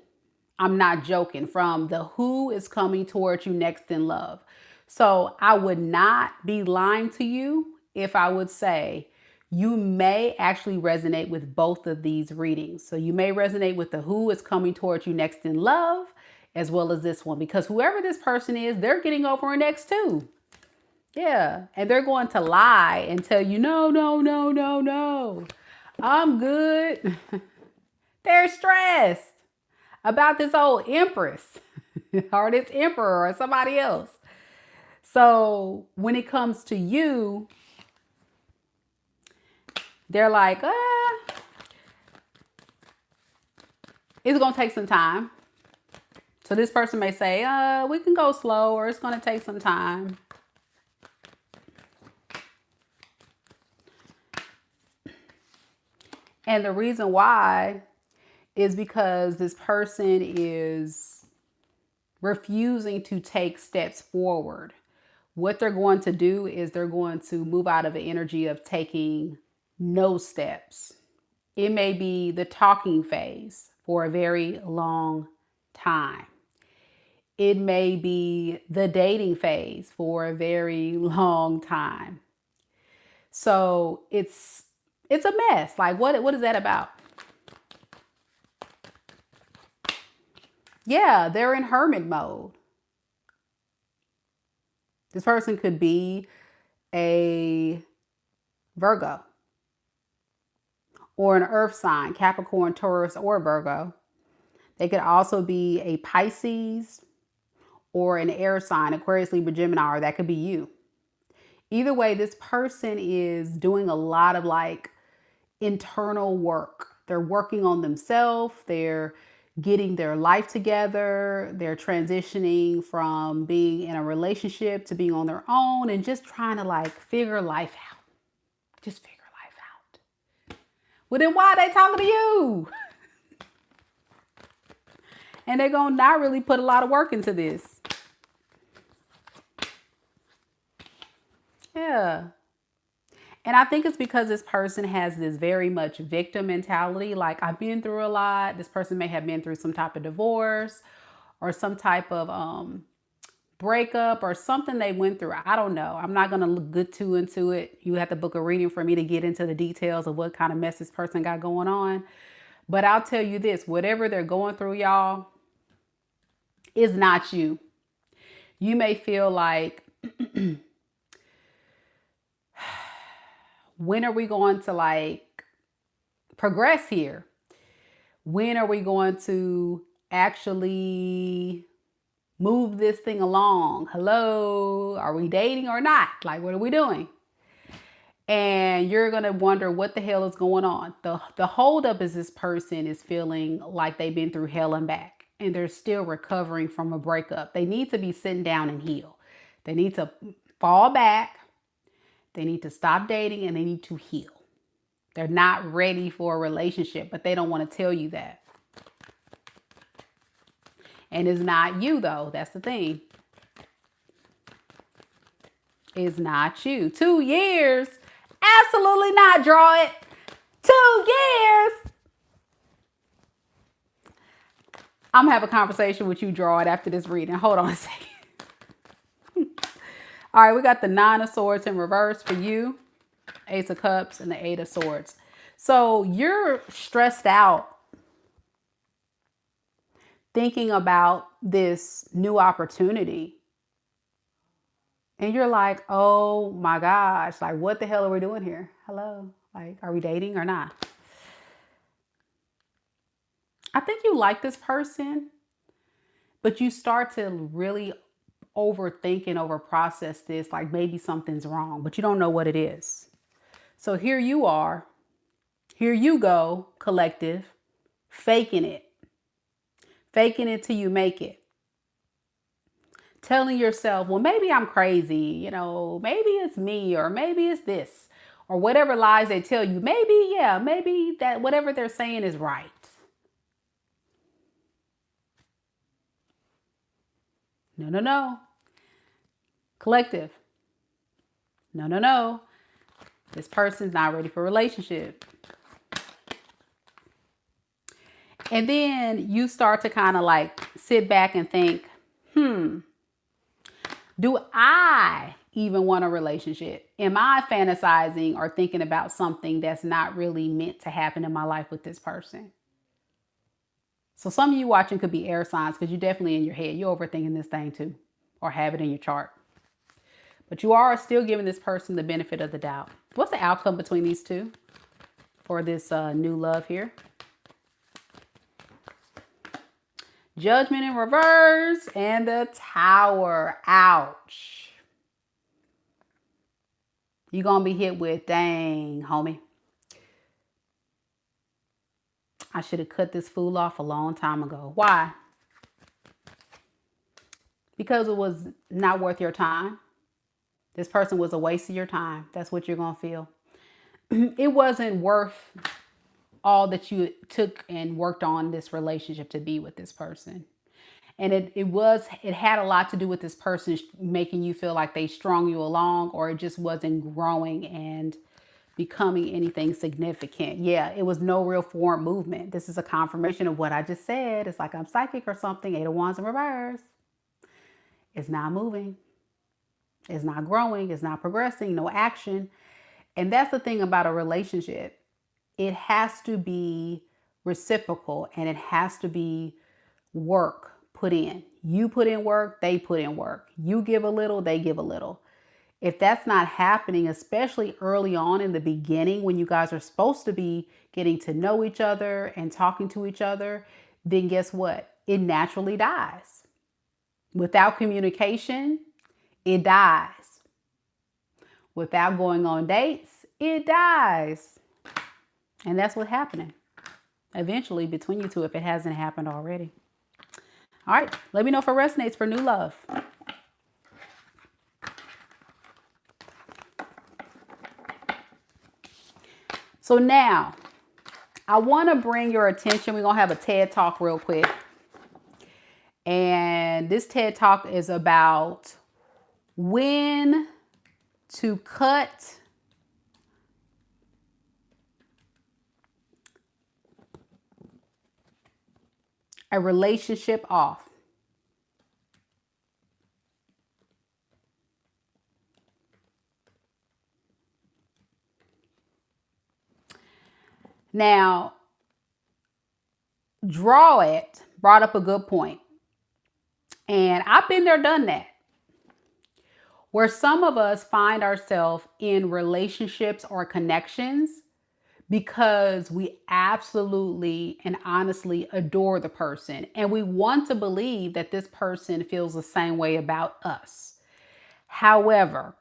I'm not joking, from the who is coming towards you next in love. So I would not be lying to you if I would say you may actually resonate with both of these readings. So you may resonate with the who is coming towards you next in love, as well as this one, because whoever this person is, they're getting over an ex too. Yeah. And they're going to lie and tell you, no, no, no, no, no, I'm good. They're stressed about this old empress or this emperor or somebody else. So when it comes to you, they're like, it's going to take some time. So this person may say, we can go slow, or it's going to take some time. And the reason why is because this person is refusing to take steps forward. What they're going to do is they're going to move out of the energy of taking no steps. It may be the talking phase for a very long time. It may be the dating phase for a very long time. So it's a mess. Like, what is that about? Yeah, they're in hermit mode. This person could be a Virgo or an earth sign, Capricorn, Taurus, or Virgo. They could also be a Pisces or an air sign, Aquarius, Libra, Gemini, or that could be you. Either way, this person is doing a lot of like internal work. They're working on themselves. They're getting their life together. They're transitioning from being in a relationship to being on their own and just trying to like figure life out. Just figure life out. Well, then why are they talking to you? And they're going to not really put a lot of work into this. Yeah. And I think it's because this person has this very much victim mentality. Like, I've been through a lot. This person may have been through some type of divorce or some type of breakup or something they went through. I don't know. I'm not going to look good too into it. You have to book a reading for me to get into the details of what kind of mess this person got going on. But I'll tell you this, whatever they're going through, y'all, is not you. You may feel like, when are we going to like progress here? When are we going to actually move this thing along? Hello, are we dating or not? Like, what are we doing? And you're going to wonder what the hell is going on. The holdup is this person is feeling like they've been through hell and back and they're still recovering from a breakup. They need to be sitting down and heal. They need to fall back. They need to stop dating and they need to heal. They're not ready for a relationship, but they don't want to tell you that. And it's not you, though. That's the thing. It's not you. 2 years. Absolutely not, draw it. 2 years. I'm going to have a conversation with you, draw it, after this reading. Hold on a second. All right, we got the 9 of Swords in reverse for you. Ace of Cups and the 8 of Swords. So you're stressed out thinking about this new opportunity. And you're like, oh my gosh, like what the hell are we doing here? Hello, like, are we dating or not? I think you like this person, but you start to really overthink and overprocess this, like maybe something's wrong, but you don't know what it is. So here you are, here you go, collective, faking it till you make it. Telling yourself, well, maybe I'm crazy, maybe it's me, or maybe it's this, or whatever lies they tell you. Maybe that whatever they're saying is right. No. Collective. No. This person's not ready for a relationship. And then you start to kind of like sit back and think, do I even want a relationship? Am I fantasizing or thinking about something that's not really meant to happen in my life with this person? So some of you watching could be air signs, because you're definitely in your head. You're overthinking this thing too, or have it in your chart. But you are still giving this person the benefit of the doubt. What's the outcome between these two for this new love here? Judgment in reverse and the Tower. Ouch. You're going to be hit with, dang, homie. I should have cut this fool off a long time ago. Why? Because it was not worth your time. This person was a waste of your time. That's what you're going to feel. It wasn't worth all that you took and worked on this relationship to be with this person. And it had a lot to do with this person making you feel like they strung you along, or it just wasn't growing and becoming anything significant. Yeah, it was no real forward movement. This is a confirmation of what I just said. It's like I'm psychic or something. 8 of Wands in reverse. It's not moving. It's not growing. It's not progressing. No action. And that's the thing about a relationship. It has to be reciprocal, and it has to be work put in. You put in work, they put in work. You give a little, they give a little. If that's not happening, especially early on in the beginning when you guys are supposed to be getting to know each other and talking to each other, then guess what? It naturally dies. Without communication, it dies. Without going on dates, it dies. And that's what's happening eventually between you two, if it hasn't happened already. All right, let me know if it resonates for new love. So now, I want to bring your attention. We're going to have a TED Talk real quick. And this TED Talk is about when to cut a relationship off. Now, Draw It brought up a good point. And I've been there, done that. Where some of us find ourselves in relationships or connections because we absolutely and honestly adore the person. And we want to believe that this person feels the same way about us. However,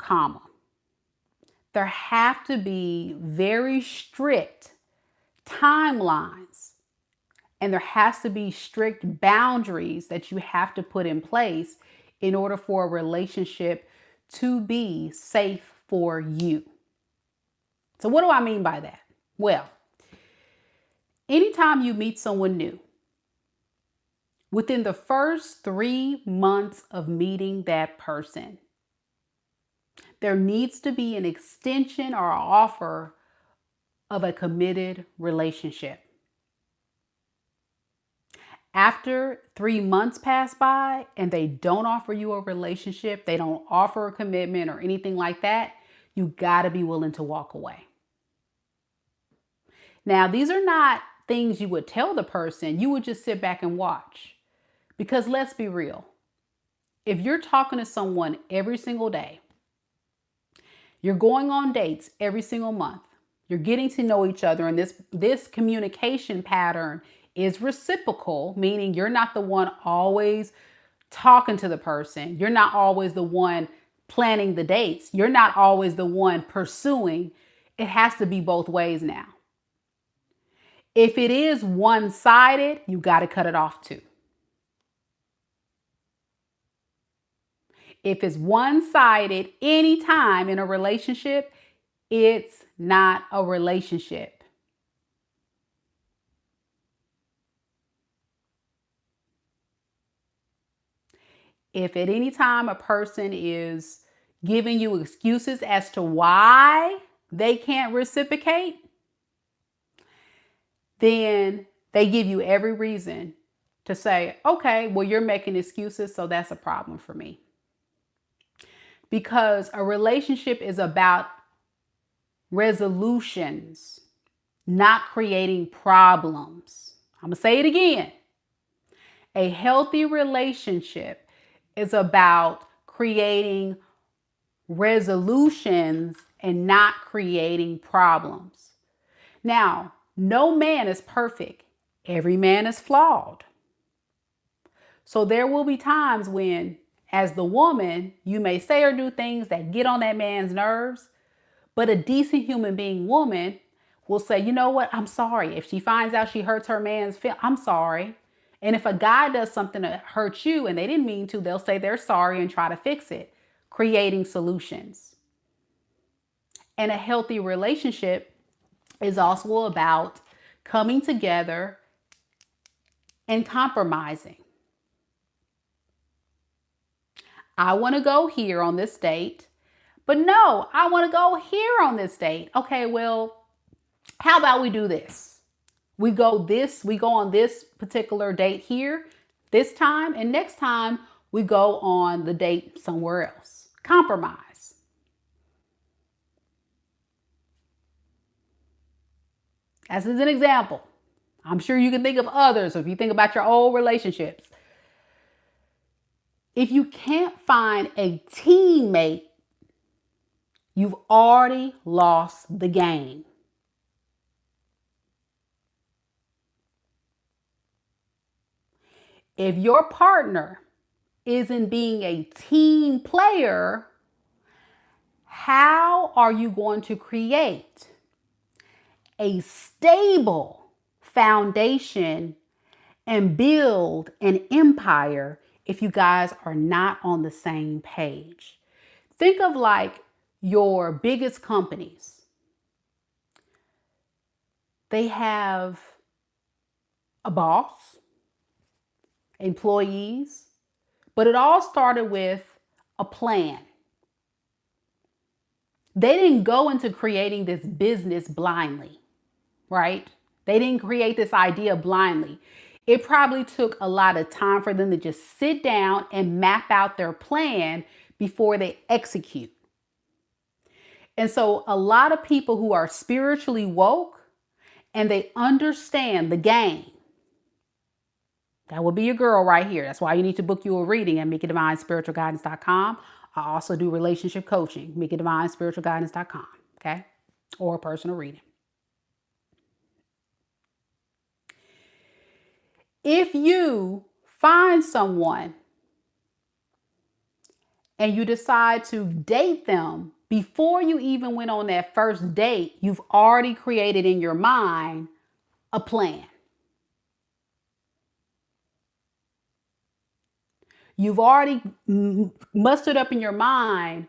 there have to be very strict timelines, and there has to be strict boundaries that you have to put in place in order for a relationship to be safe for you. So what do I mean by that? Well, anytime you meet someone new, within the first 3 months of meeting that person, there needs to be an extension or offer of a committed relationship. After 3 months pass by and they don't offer you a relationship, they don't offer a commitment or anything like that, you got to be willing to walk away. Now, these are not things you would tell the person. You would just sit back and watch. Because let's be real. If you're talking to someone every single day, you're going on dates every single month, you're getting to know each other, and this communication pattern is reciprocal, meaning you're not the one always talking to the person. You're not always the one planning the dates. You're not always the one pursuing. It has to be both ways now. If it is one-sided, you got to cut it off too. If it's one-sided anytime in a relationship, it's not a relationship. If at any time a person is giving you excuses as to why they can't reciprocate, then they give you every reason to say, okay, well, you're making excuses, so that's a problem for me. Because a relationship is about resolutions, not creating problems. I'm going to say it again. A healthy relationship is about creating resolutions and not creating problems. Now, no man is perfect. Every man is flawed. So there will be times when, as the woman, you may say or do things that get on that man's nerves, but a decent human being woman will say, you know what, I'm sorry. If she finds out she hurts her man's feelings, I'm sorry. And if a guy does something that hurts you and they didn't mean to, they'll say they're sorry and try to fix it, creating solutions. And a healthy relationship is also about coming together and compromising. I want to go here on this date, but no, I want to go here on this date. Okay, well, how about we do this? We go on this particular date here this time, and next time we go on the date somewhere else. Compromise. As an example, I'm sure you can think of others. If you think about your old relationships, if you can't find a teammate, you've already lost the game. If your partner isn't being a team player, how are you going to create a stable foundation and build an empire if you guys are not on the same page? Think of like your biggest companies. They have a boss, employees, but it all started with a plan. They didn't go into creating this business blindly, right? They didn't create this idea blindly. It probably took a lot of time for them to just sit down and map out their plan before they execute. And so a lot of people who are spiritually woke and they understand the game. That would be your girl right here. That's why you need to book you a reading at MekaDivineSpiritualGuidance.com. I also do relationship coaching, MekaDivineSpiritualGuidance.com, okay? Or a personal reading. If you find someone and you decide to date them before you even went on that first date, you've already created in your mind a plan. You've already mustered up in your mind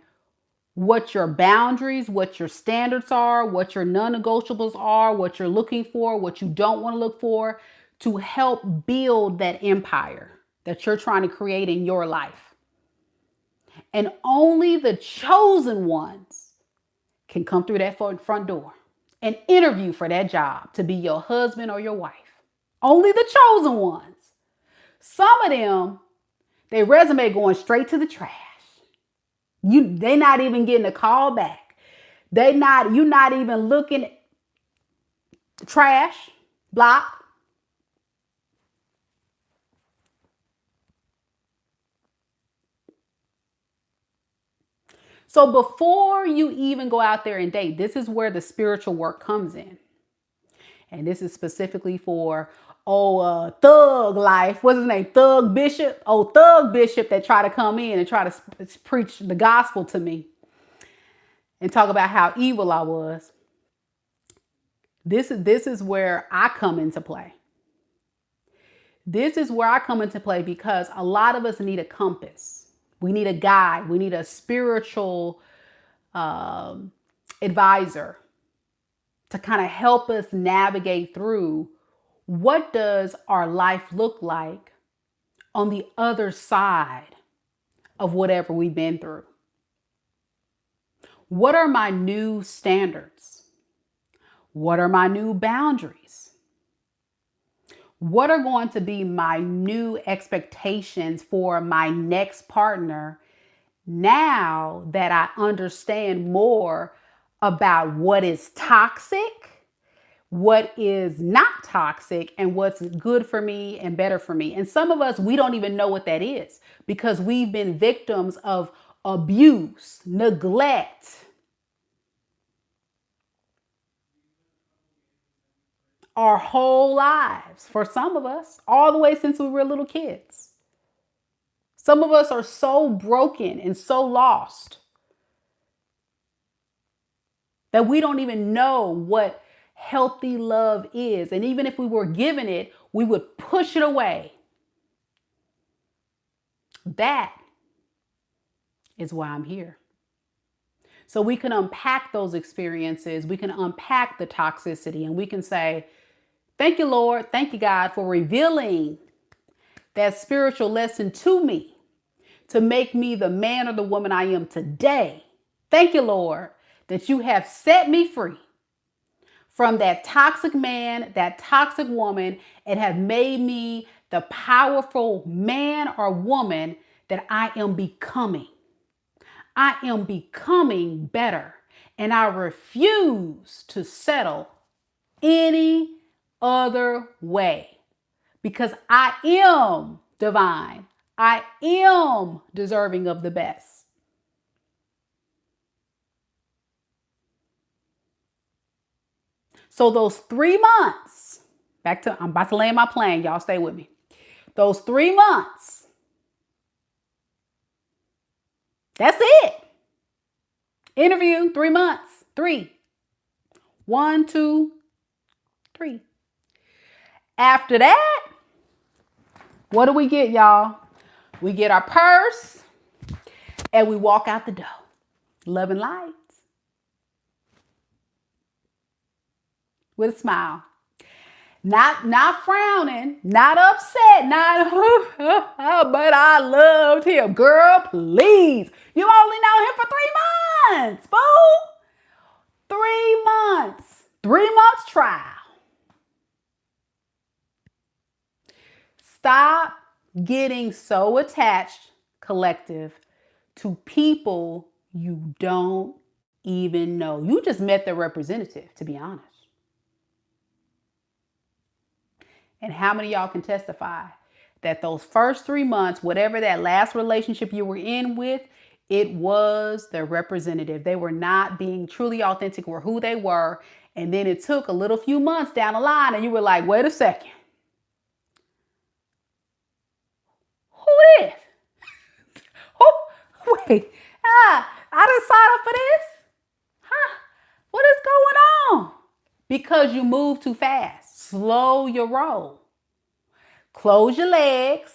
what your boundaries, what your standards are, what your non-negotiables are, what you're looking for, what you don't want to look for, to help build that empire that you're trying to create in your life. And only the chosen ones can come through that front door and interview for that job to be your husband or your wife. Only the chosen ones. Some of them, their resume going straight to the trash. They not even getting a call back. You're not even looking at trash, block. So before you even go out there and date, this is where the spiritual work comes in. And this is specifically for Thug Life. What's his name? Thug Bishop. Thug Bishop that try to come in and try to preach the gospel to me and talk about how evil I was. This is where I come into play. This is where I come into play because a lot of us need a compass. We need a guide. We need a spiritual advisor to kind of help us navigate through what does our life look like on the other side of whatever we've been through. What are my new standards? What are my new boundaries? What are going to be my new expectations for my next partner now that I understand more about what is toxic, what is not toxic, and what's good for me and better for me? And some of us, we don't even know what that is because we've been victims of abuse, neglect, our whole lives. For some of us, all the way since we were little kids. Some of us are so broken and so lost that we don't even know what healthy love is. And even if we were given it, we would push it away. That is why I'm here. So we can unpack those experiences. We can unpack the toxicity and we can say, thank you, Lord. Thank you, God, for revealing that spiritual lesson to me to make me the man or the woman I am today. Thank you, Lord, that you have set me free from that toxic man, that toxic woman, and have made me the powerful man or woman that I am becoming. I am becoming better, and I refuse to settle any other way because I am divine. I am deserving of the best. So those 3 months, I'm about to land my plane. Y'all stay with me. Those 3 months, that's it. Interview, 3 months, 3. 1, 2, 3. After that, what do we get, y'all? We get our purse and we walk out the door. Love and light. With a smile. Not frowning, not upset, not, but I loved him. Girl, please. You only know him for 3 months, boo. 3 months. 3 months trial. Stop getting so attached, collective, to people you don't even know. You just met their representative, to be honest. And how many of y'all can testify that those first 3 months, whatever that last relationship you were in with, it was their representative. They were not being truly authentic or who they were. And then it took a little few months down the line and you were like, wait a second. Who is? Wait, I didn't sign up for this. What is going on? Because you move too fast. Slow your roll. Close your legs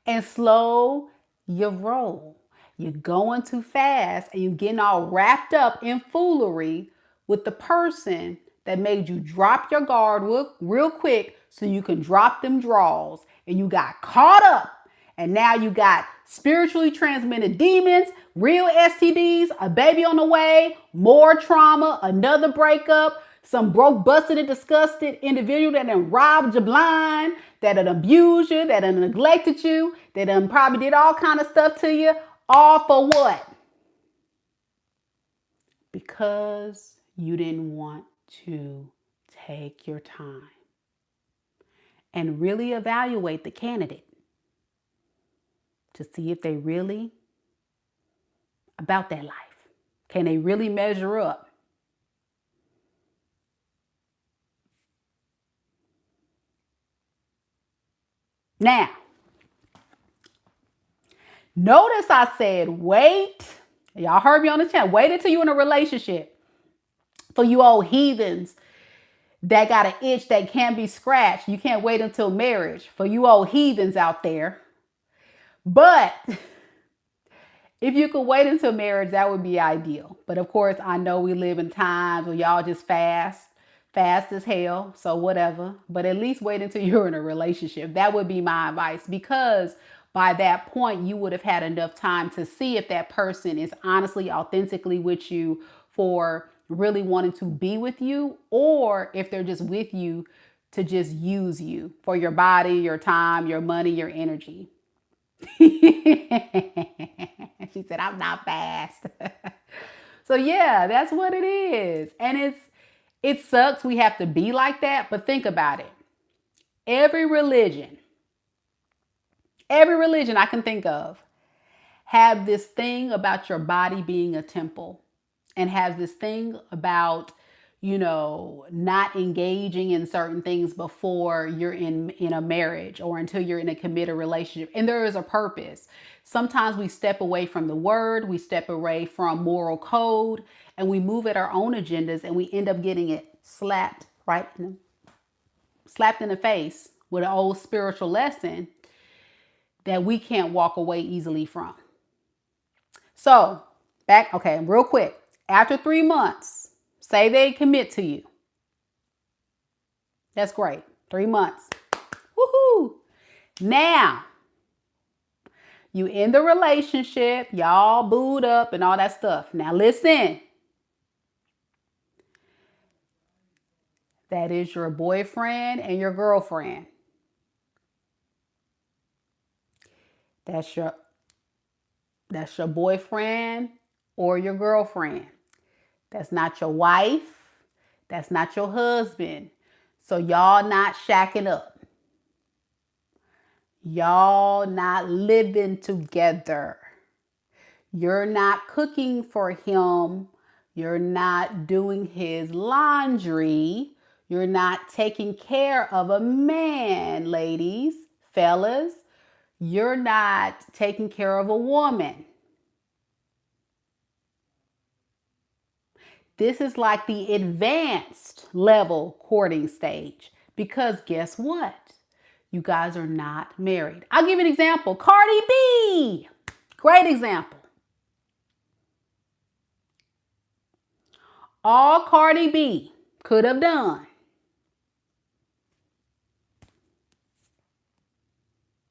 and slow your roll. You're going too fast and you're getting all wrapped up in foolery with the person that made you drop your guard real quick so you can drop them draws. And you got caught up. And now you got spiritually transmitted demons, real STDs, a baby on the way, more trauma, another breakup, some broke, busted, and disgusted individual that done robbed you blind, that done abused you, that done neglected you, that done probably did all kind of stuff to you. All for what? Because you didn't want to take your time and really evaluate the candidate to see if they really about that life. Can they really measure up? Now, notice I said wait. Y'all heard me on the channel. Wait until you're in a relationship. For you old heathens that got an itch that can't be scratched, you can't wait until marriage. For you old heathens out there. But if you could wait until marriage, that would be ideal. But of course, I know we live in times where y'all just fast as hell. So whatever. But at least wait until you're in a relationship. That would be my advice, because by that point, you would have had enough time to see if that person is honestly, authentically with you for really wanting to be with you, or if they're just with you to just use you for your body, your time, your money, your energy. She said, I'm not fast. So yeah, that's what it is. And it sucks we have to be like that, but think about it. Every religion I can think of have this thing about your body being a temple, and have this thing about, not engaging in certain things before you're in a marriage or until you're in a committed relationship. And there is a purpose. Sometimes we step away from the word, we step away from moral code, and we move at our own agendas, and we end up getting it slapped in the face with an old spiritual lesson that we can't walk away easily from. So real quick. After 3 months, say they commit to you. That's great. 3 months. Woohoo! Now, you in the relationship, y'all booed up and all that stuff. Now listen. That is your boyfriend and your girlfriend. That's your boyfriend or your girlfriend. That's not your wife. That's not your husband. So y'all not shacking up. Y'all not living together. You're not cooking for him. You're not doing his laundry. You're not taking care of a man, ladies, fellas. You're not taking care of a woman. This is like the advanced level courting stage, because guess what? You guys are not married. I'll give you an example. Cardi B. Great example. All Cardi B could have done,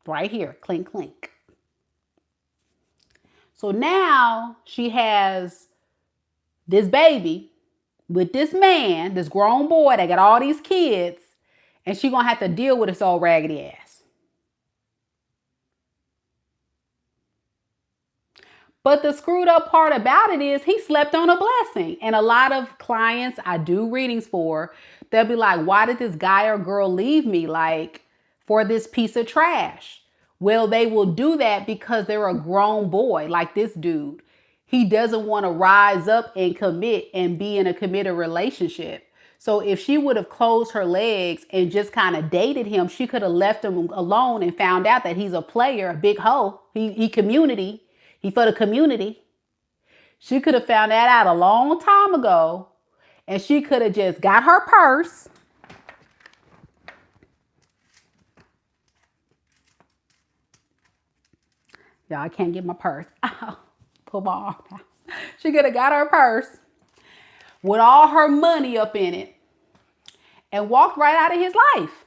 right here, clink, clink. So now she has this baby with this man, this grown boy that got all these kids, and she gonna have to deal with his old raggedy ass. But the screwed up part about it is he slept on a blessing. And a lot of clients I do readings for, they'll be like, why did this guy or girl leave me for this piece of trash? Well, they will do that because they're a grown boy like this dude. He doesn't want to rise up and commit and be in a committed relationship. So if she would have closed her legs and just kind of dated him, she could have left him alone and found out that he's a player, a big hoe. He community. He for the community. She could have found that out a long time ago, and she could have just got her purse. Y'all, I can't get my purse. Pull my arm out. She could have got her purse with all her money up in it and walked right out of his life.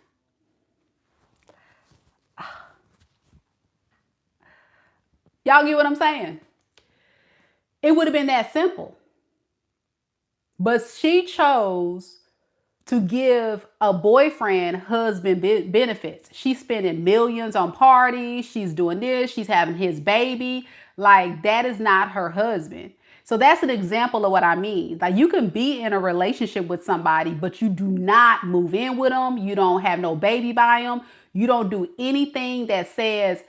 Y'all get what I'm saying? It would have been that simple. But she chose to give a boyfriend husband benefits. She's spending millions on parties. She's doing this. She's having his baby. Like, that is not her husband. So that's an example of what I mean. Like, you can be in a relationship with somebody, but you do not move in with them. You don't have no baby by them. You don't do anything that says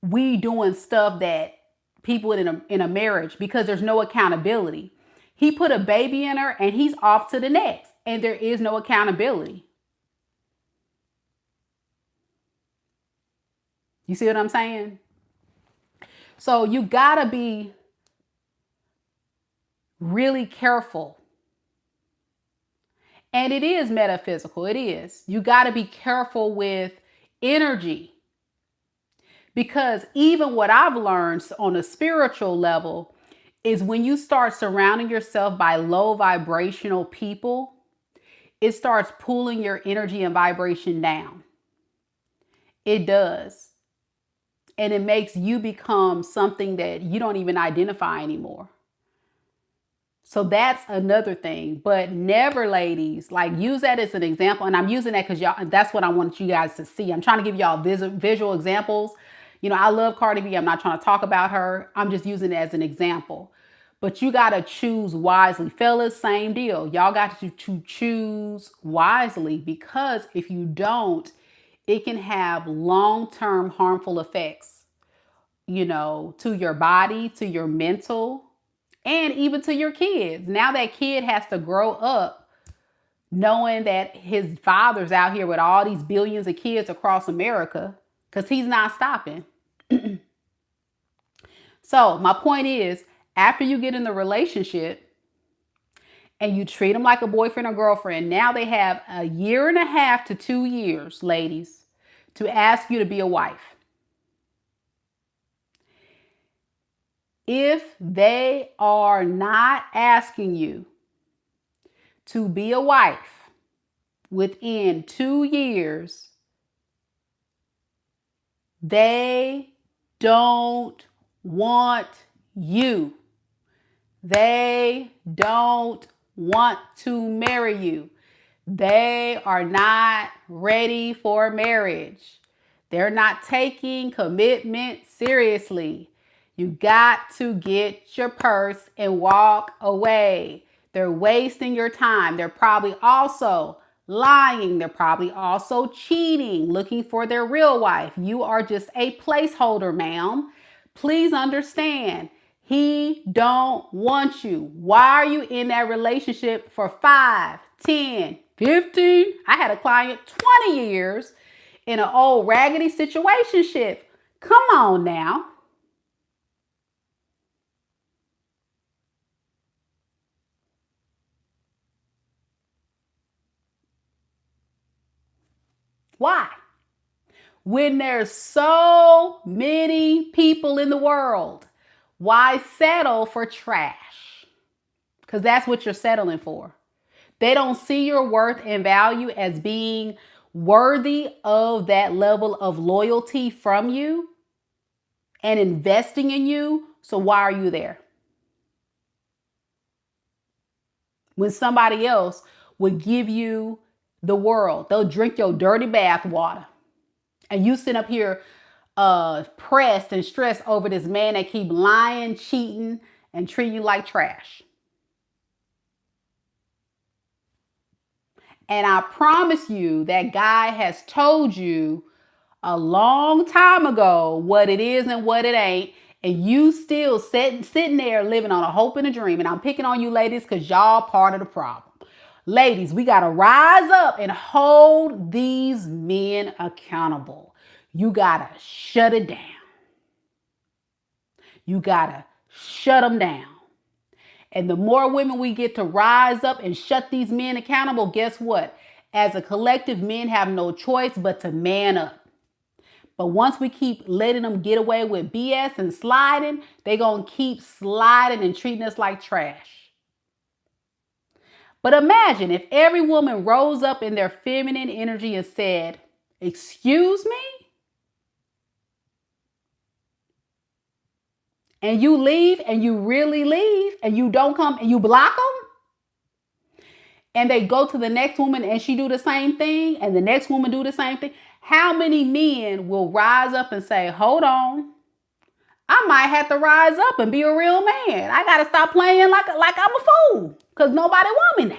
we doing stuff that people in a marriage, because there's no accountability. He put a baby in her and he's off to the next, and there is no accountability. You see what I'm saying? So you gotta be really careful. And it is metaphysical. It is. You gotta be careful with energy. Because even what I've learned on a spiritual level is when you start surrounding yourself by low vibrational people, it starts pulling your energy and vibration down. It does. And it makes you become something that you don't even identify anymore. So that's another thing. But never, ladies, like, use that as an example. And I'm using that because y'all, that's what I want you guys to see. I'm trying to give y'all visual examples. You know, I love Cardi B. I'm not trying to talk about her. I'm just using it as an example. But you got to choose wisely. Fellas, same deal. Y'all got to choose wisely, because if you don't, it can have long-term harmful effects, you know, to your body, to your mental, and even to your kids. Now that kid has to grow up knowing that his father's out here with all these billions of kids across America, because he's not stopping. So my point is, after you get in the relationship and you treat them like a boyfriend or girlfriend, now they have 1.5 to 2 years, ladies, to ask you to be a wife. If they are not asking you to be a wife within 2 years, they don't want you. They don't want to marry you. They are not ready for marriage. They're not taking commitment seriously. You got to get your purse and walk away. They're wasting your time. They're probably also lying. They're probably also cheating, looking for their real wife. You are just a placeholder, ma'am. Please understand, he don't want you. Why are you in that relationship for 5, 10, 15? I had a client 20 years in an old raggedy situationship. Come on now. Why? When there's so many people in the world, why settle for trash? Because that's what you're settling for. They don't see your worth and value as being worthy of that level of loyalty from you and investing in you. So why are you there? When somebody else would give you the world, they'll drink your dirty bath water. And you sit up here pressed and stressed over this man that keep lying, cheating, and treating you like trash. And I promise you, that guy has told you a long time ago what it is and what it ain't. And you still sitting there living on a hope and a dream. And I'm picking on you ladies because y'all part of the problem. Ladies, we got to rise up and hold these men accountable. You got to shut it down. You got to shut them down. And the more women we get to rise up and shut these men accountable, guess what? As a collective, men have no choice but to man up. But once we keep letting them get away with BS and sliding, they going to keep sliding and treating us like trash. But imagine if every woman rose up in their feminine energy and said, excuse me? And you leave and you really leave and you don't come and you block them? And they go to the next woman and she do the same thing and the next woman do the same thing. How many men will rise up and say, hold on, I might have to rise up and be a real man. I got to stop playing like I'm a fool because nobody want me now.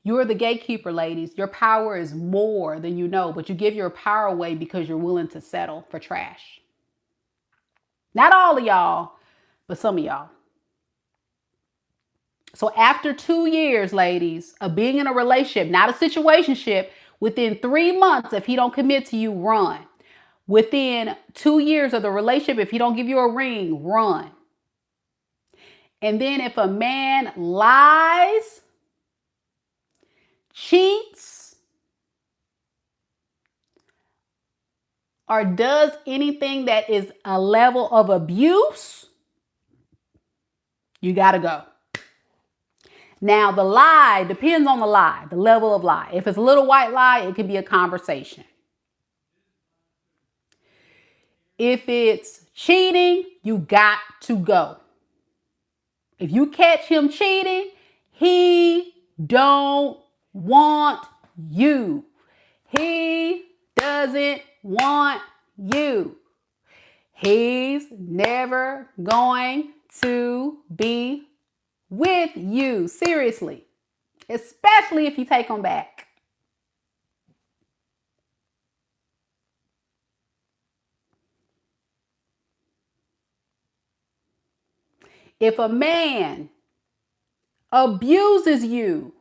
You're the gatekeeper, ladies. Your power is more than you know, but you give your power away because you're willing to settle for trash. Not all of y'all, but some of y'all. So after 2 years, ladies, of being in a relationship, not a situationship, within 3 months, if he don't commit to you, run. Within 2 years of the relationship, if he don't give you a ring, run. And then if a man lies, cheats, or does anything that is a level of abuse, you got to go. Now, the lie depends on the level of lie. If it's a little white lie, it can be a conversation. If it's cheating, you got to go. If you catch him cheating, he don't want you. He doesn't want you. He's never going to be with you. Seriously. Especially if you take him back. If a man abuses you,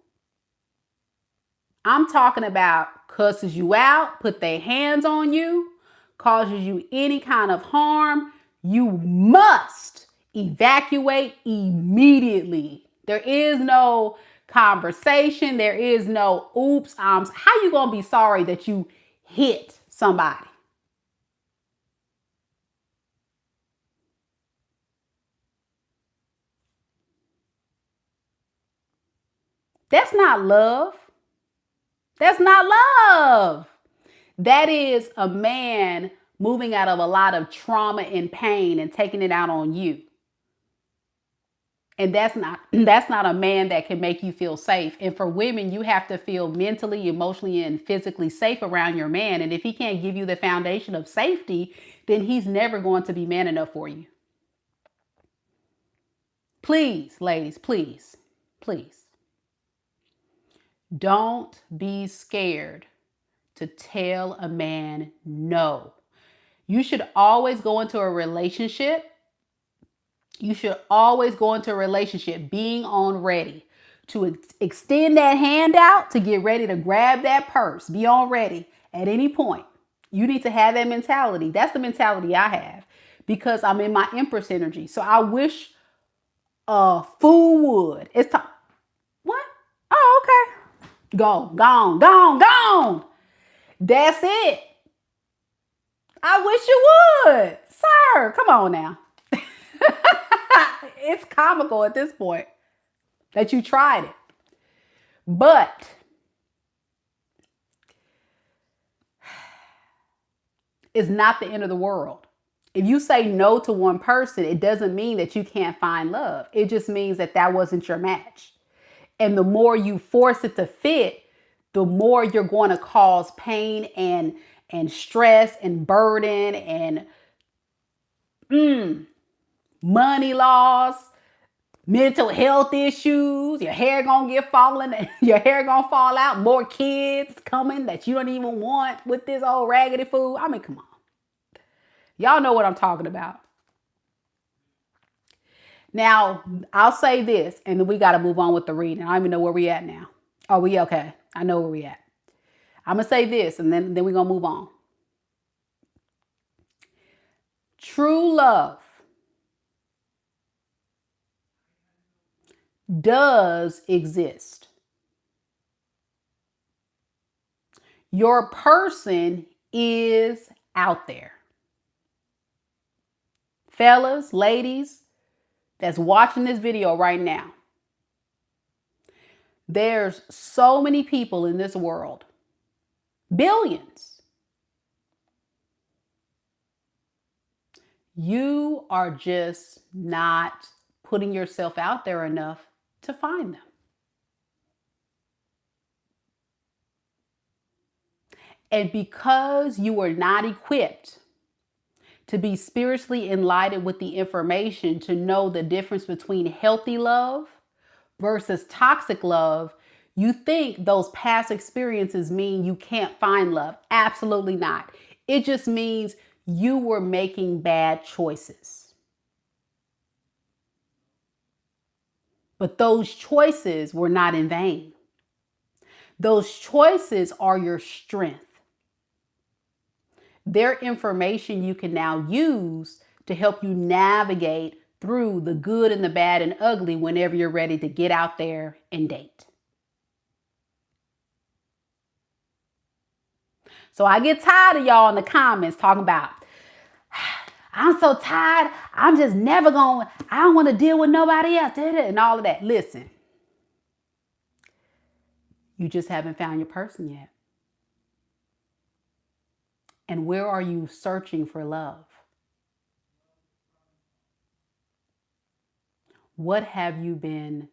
I'm talking about cusses you out, put their hands on you, causes you any kind of harm, you must evacuate immediately. There is no conversation. There is no oops. How you going to be sorry that you hit somebody? That's not love. That's not love. That is a man moving out of a lot of trauma and pain and taking it out on you. And that's not a man that can make you feel safe. And for women, you have to feel mentally, emotionally, and physically safe around your man. And if he can't give you the foundation of safety, then he's never going to be man enough for you. Please, ladies, please, please. Don't be scared to tell a man no. You should always go into a relationship. You should always go into a relationship being on ready to extend that hand out, to get ready to grab that purse. Be on ready at any point. You need to have that mentality. That's the mentality I have because I'm in my Empress energy. So I wish a fool would. It's time. What? Oh, okay. Gone. That's it. I wish you would. Sir, come on now. It's comical at this point that you tried it. But it's not the end of the world. If you say no to one person, it doesn't mean that you can't find love. It just means that that wasn't your match. And the more you force it to fit, the more you're going to cause pain and stress and burden and money loss, mental health issues, your hair gonna get falling, your hair gonna fall out, more kids coming that you don't even want with this old raggedy food. I mean, come on. Y'all know what I'm talking about. Now, I'll say this, and then we got to move on with the reading. I don't even know where we at now. Oh, we okay. I know where we at. I'm going to say this, and then we're going to move on. True love does exist. Your person is out there. Fellas, ladies that's watching this video right now, there's so many people in this world, billions. You are just not putting yourself out there enough to find them. And because you are not equipped to be spiritually enlightened with the information to know the difference between healthy love versus toxic love, you think those past experiences mean you can't find love. Absolutely not. It just means you were making bad choices. But those choices were not in vain. Those choices are your strength. They're information you can now use to help you navigate through the good and the bad and ugly whenever you're ready to get out there and date. So I get tired of y'all in the comments talking about, I'm so tired, I'm just never going, I don't want to deal with nobody else, and all of that. Listen, you just haven't found your person yet. And where are you searching for love? What have you been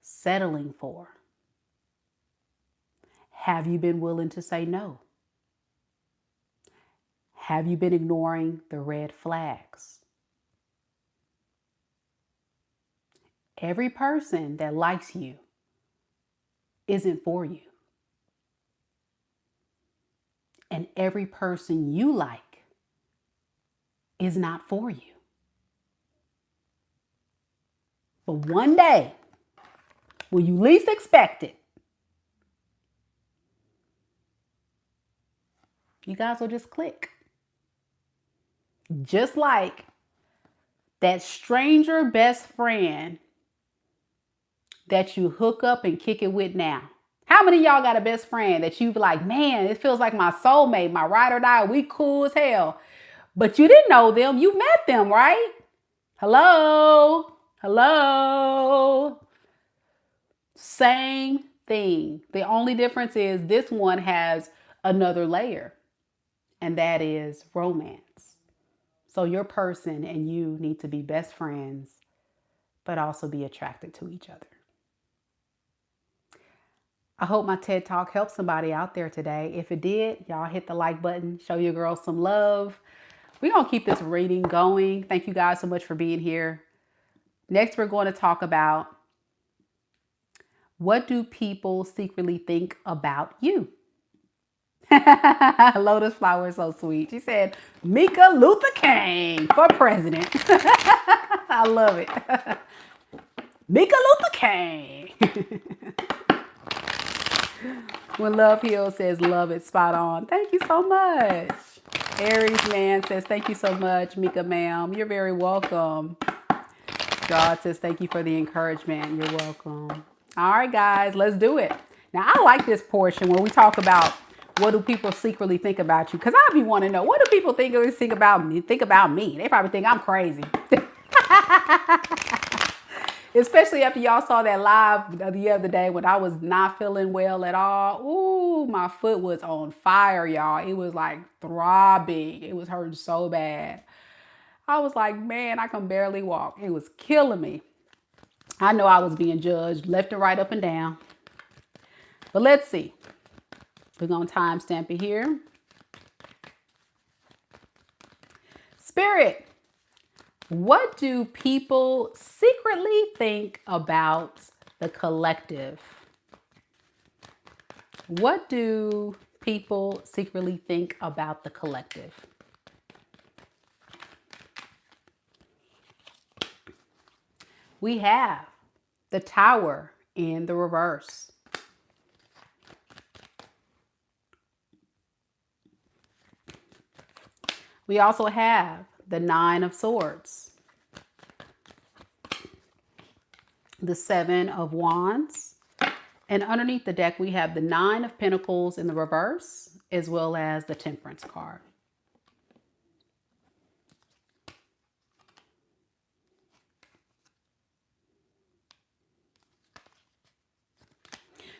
settling for? Have you been willing to say no? Have you been ignoring the red flags? Every person that likes you isn't for you. And every person you like is not for you. But one day, when you least expect it, you guys will just click. Just like that stranger best friend that you hook up and kick it with now. How many of y'all got a best friend that you've like, man, it feels like my soulmate, my ride or die, we cool as hell. But you didn't know them, you met them, right? Hello? Hello? Same thing. The only difference is this one has another layer, and that is romance. So your person and you need to be best friends, but also be attracted to each other. I hope my TED Talk helped somebody out there today. If it did, y'all hit the like button, show your girls some love. We're going to keep this reading going. Thank you guys so much for being here. Next, we're going to talk about, what do people secretly think about you? Lotus Flower is so sweet. She said, Meka Luther King for president. I love it. Meka Luther King. When Love Heals says, love it, spot on. Thank you so much. Aries Man says, thank you so much, Meka ma'am. You're very welcome. God says, thank you for the encouragement. You're welcome. All right, guys, let's do it. Now, I like this portion where we talk about, what do people secretly think about you? Because I be wanting to know, what do people think about me? They probably think I'm crazy. Especially after y'all saw that live the other day when I was not feeling well at all. Ooh, my foot was on fire, y'all. It was like throbbing. It was hurting so bad. I was like, man, I can barely walk. It was killing me. I know I was being judged left and right, up and down. But let's see. We're going to timestamp it here. Spirit, what do people secretly think about the collective? What do people secretly think about the collective? We have the Tower in the reverse. We also have the Nine of Swords. the Seven of Wands. And underneath the deck, we have the Nine of Pentacles in the reverse, as well as the Temperance card.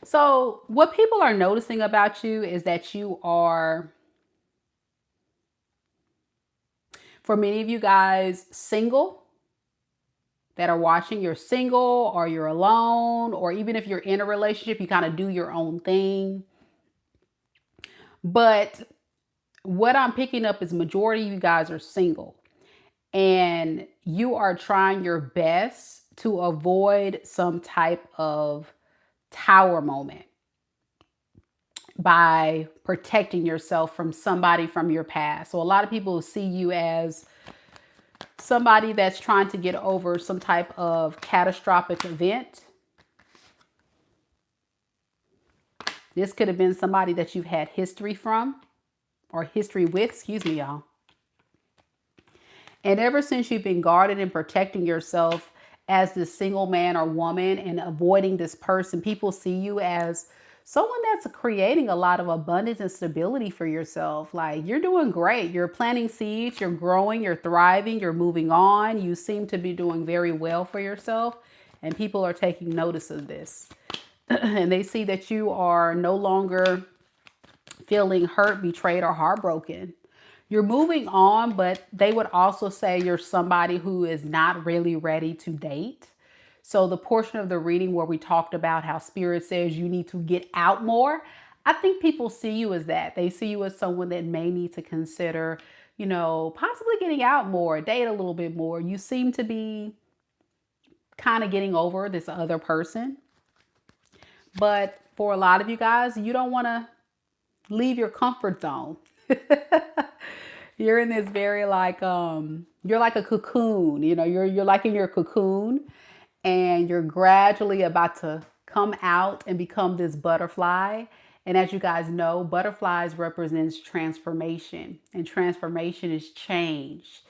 So what people are noticing about you is that you are, for many of you guys, single that are watching. You're single or you're alone, or even if you're in a relationship, you kind of do your own thing. But what I'm picking up is majority of you guys are single, and you are trying your best to avoid some type of tower moment by protecting yourself from somebody from your past. So a lot of people see you as somebody that's trying to get over some type of catastrophic event. This could have been somebody that you've had history from, or history with, excuse me, y'all. And ever since you've been guarded and protecting yourself as this single man or woman and avoiding this person, people see you as someone that's creating a lot of abundance and stability for yourself. Like, you're doing great. You're planting seeds, you're growing, you're thriving, you're moving on. You seem to be doing very well for yourself, and people are taking notice of this. And they see that you are no longer feeling hurt, betrayed, or heartbroken. You're moving on, but they would also say you're somebody who is not really ready to date. So the portion of the reading where we talked about how Spirit says you need to get out more, I think people see you as that. They see you as someone that may need to consider, possibly getting out more, date a little bit more. You seem to be kind of getting over this other person. But for a lot of you guys, you don't want to leave your comfort zone. You're in this very you're like a cocoon, you're like in your cocoon, and you're gradually about to come out and become this butterfly. And as you guys know, butterflies represents transformation, and transformation is change.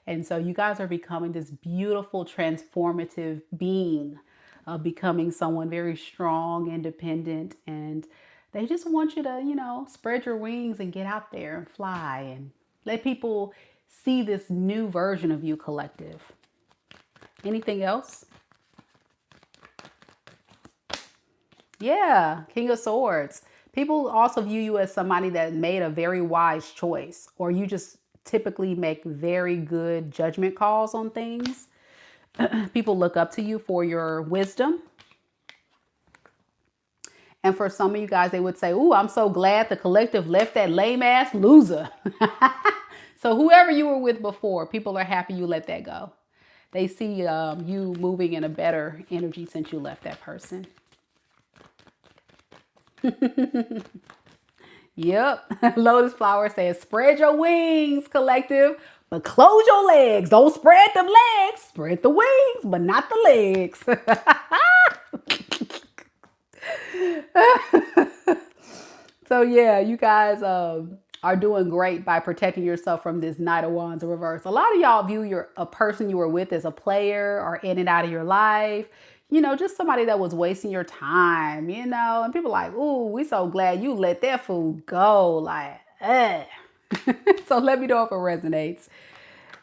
And so you guys are becoming this beautiful, transformative being, becoming someone very strong, independent, and they just want you to, spread your wings and get out there and fly and let people see this new version of you, collective. Anything else? Yeah, King of Swords. People also view you as somebody that made a very wise choice, or you just typically make very good judgment calls on things. People look up to you for your wisdom. And for some of you guys, they would say, "Ooh, I'm so glad the collective left that lame ass loser." So whoever you were with before, people are happy you let that go. They see you moving in a better energy since you left that person. Yep. Lotus Flower says, spread your wings, collective, but close your legs. Don't spread them legs. Spread the wings, but not the legs. So yeah, you guys are doing great by protecting yourself from this Knight of Wands in reverse. A lot of y'all view a person you were with as a player or in and out of your life. Just somebody that was wasting your time, and people like, ooh, we so glad you let that fool go. Like, So let me know if it resonates.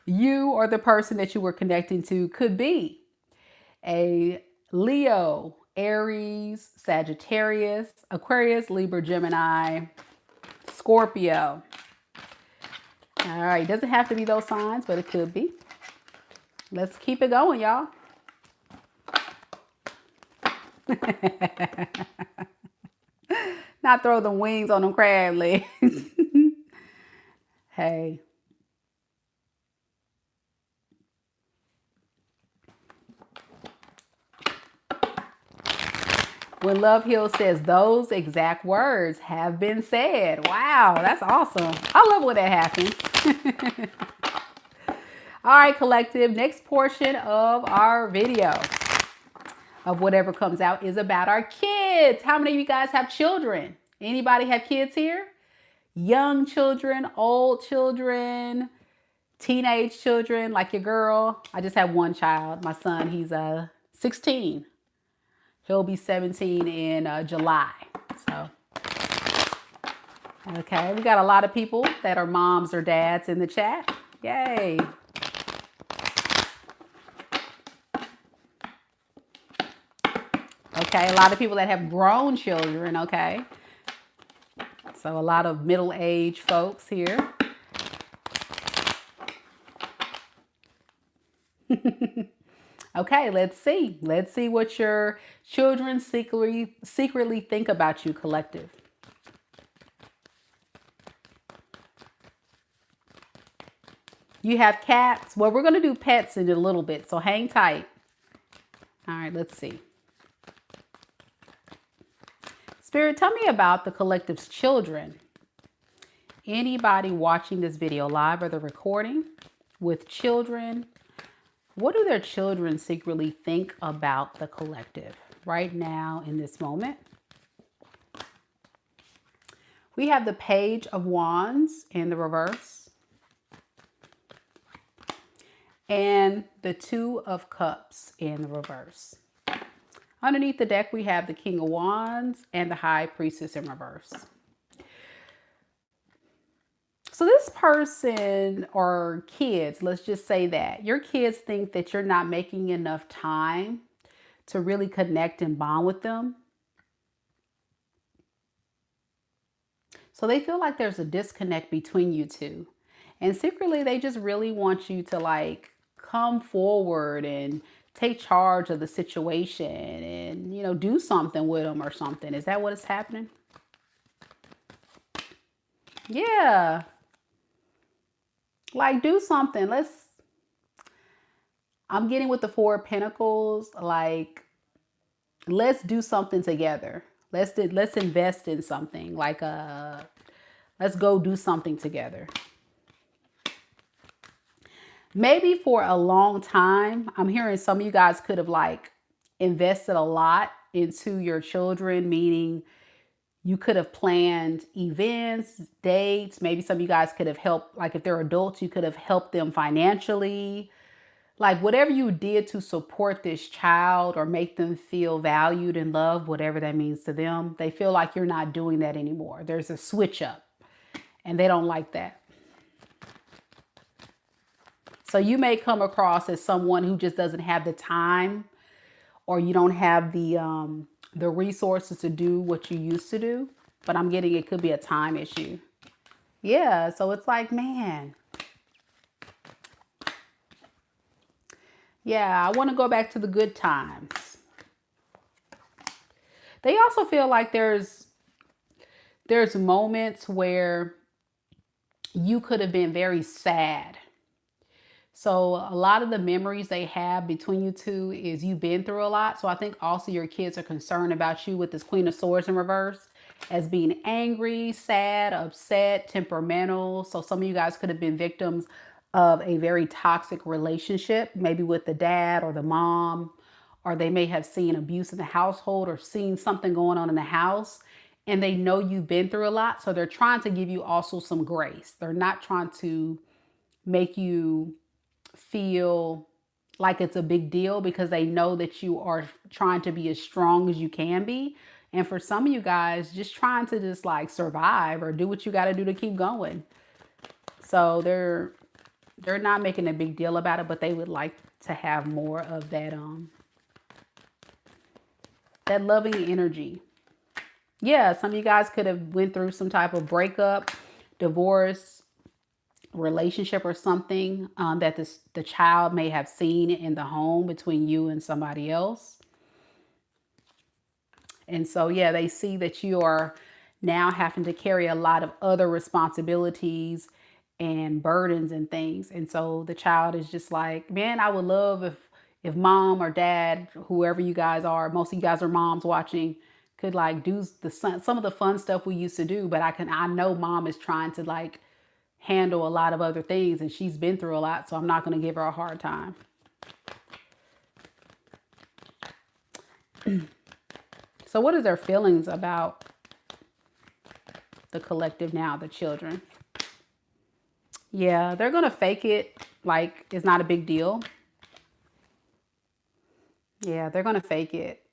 You or the person that you were connecting to could be a Leo, Aries, Sagittarius, Aquarius, Libra, Gemini, Scorpio. All right, it doesn't have to be those signs, but it could be. Let's keep it going, y'all. Not throw the wings on them crab legs. Hey. When Love Hill says those exact words have been said. Wow, that's awesome. I love when that happens. All right, collective. Next portion of our video of whatever comes out is about our kids. How many of you guys have children? Anybody have kids here? Young children, old children, teenage children, like your girl. I just have one child. My son, he's 16. He'll be 17 in July. So, okay, we got a lot of people that are moms or dads in the chat. Yay. Okay, a lot of people that have grown children, okay? So a lot of middle-aged folks here. Okay, let's see. Let's see what your children secretly think about you, collective. You have cats. Well, we're going to do pets in a little bit, so hang tight. All right, let's see. Spirit, tell me about the collective's children. Anybody watching this video live or the recording with children, what do their children secretly think about the collective right now in this moment? We have the Page of Wands in the reverse and the Two of Cups in the reverse. Underneath the deck, we have the King of Wands and the High Priestess in reverse. So this person or kids, let's just say that your kids think that you're not making enough time to really connect and bond with them. So they feel like there's a disconnect between you two. And secretly, they just really want you to like come forward and take charge of the situation and, you know, do something with them or something. Is that what is happening? Yeah. Like do something. I'm getting with the Four of Pentacles. Like, let's do something together. Let's invest in something. Like, let's go do something together. Maybe for a long time, I'm hearing some of you guys could have like invested a lot into your children, meaning you could have planned events, dates. Maybe some of you guys could have helped, like if they're adults, you could have helped them financially. Like whatever you did to support this child or make them feel valued and loved, whatever that means to them, they feel like you're not doing that anymore. There's a switch up and they don't like that. So you may come across as someone who just doesn't have the time, or you don't have the resources to do what you used to do. But I'm getting it could be a time issue. Yeah, so it's like, man. Yeah, I want to go back to the good times. They also feel like there's moments where you could have been very sad. So a lot of the memories they have between you two is you've been through a lot. So I think also your kids are concerned about you with this Queen of Swords in reverse as being angry, sad, upset, temperamental. So some of you guys could have been victims of a very toxic relationship, maybe with the dad or the mom, or they may have seen abuse in the household or seen something going on in the house. And they know you've been through a lot. So they're trying to give you also some grace. They're not trying to make you feel like it's a big deal because they know that you are trying to be as strong as you can be. And for some of you guys, just trying to just like survive or do what you got to do to keep going. So they're not making a big deal about it, but they would like to have more of that that loving energy. Yeah, some of you guys could have went through some type of breakup, divorce, relationship or something that the child may have seen in the home between you and somebody else. And so, yeah, they see that you are now having to carry a lot of other responsibilities and burdens and things. And so the child is just like, man, I would love if mom or dad, whoever you guys are, most of you guys are moms watching, could like do some of the fun stuff we used to do. But I know mom is trying to like handle a lot of other things and she's been through a lot, so I'm not going to give her a hard time. So what is their feelings about the collective now, the children? Yeah, they're going to fake it like it's not a big deal. Yeah, they're going to fake it.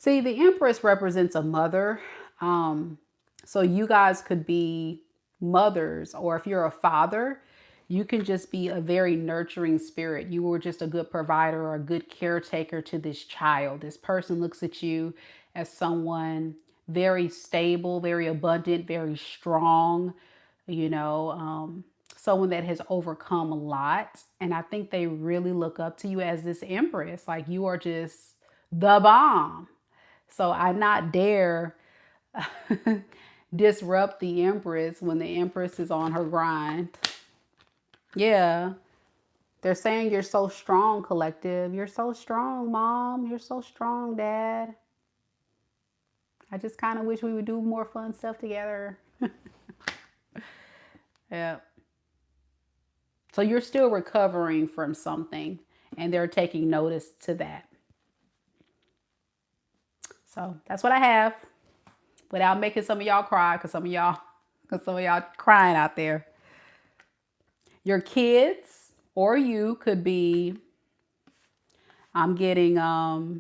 See, the Empress represents a mother. So you guys could be mothers, or if you're a father, you can just be a very nurturing spirit. You were just a good provider or a good caretaker to this child. This person looks at you as someone very stable, very abundant, very strong, you know, someone that has overcome a lot. And I think they really look up to you as this Empress. Like, you are just the bomb. So I not dare disrupt the Empress when the Empress is on her grind. Yeah. They're saying you're so strong, collective. You're so strong, mom. You're so strong, dad. I just kind of wish we would do more fun stuff together. Yeah. So you're still recovering from something, and they're taking notice to that. So that's what I have, without making some of y'all cry, because some of y'all crying out there. Your kids or you could be, I'm getting I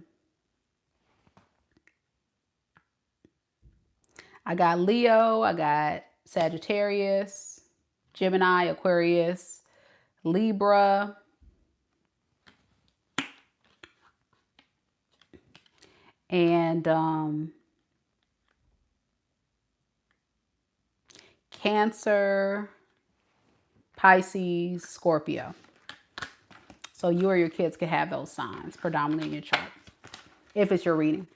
got Leo, I got Sagittarius, Gemini, Aquarius, Libra, and Cancer, Pisces, Scorpio. So you or your kids could have those signs predominantly in your chart, if it's your reading.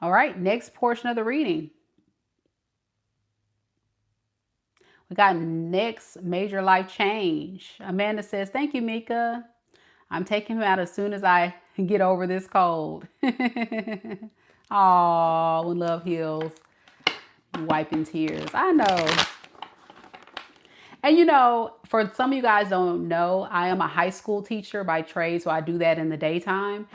All right, next portion of the reading. We got next major life change. Amanda says, thank you, Meka. I'm taking him out as soon as I get over this cold. Aw, when love heals, wiping tears. I know. And you know, for some of you guys don't know, I am a high school teacher by trade, so I do that in the daytime.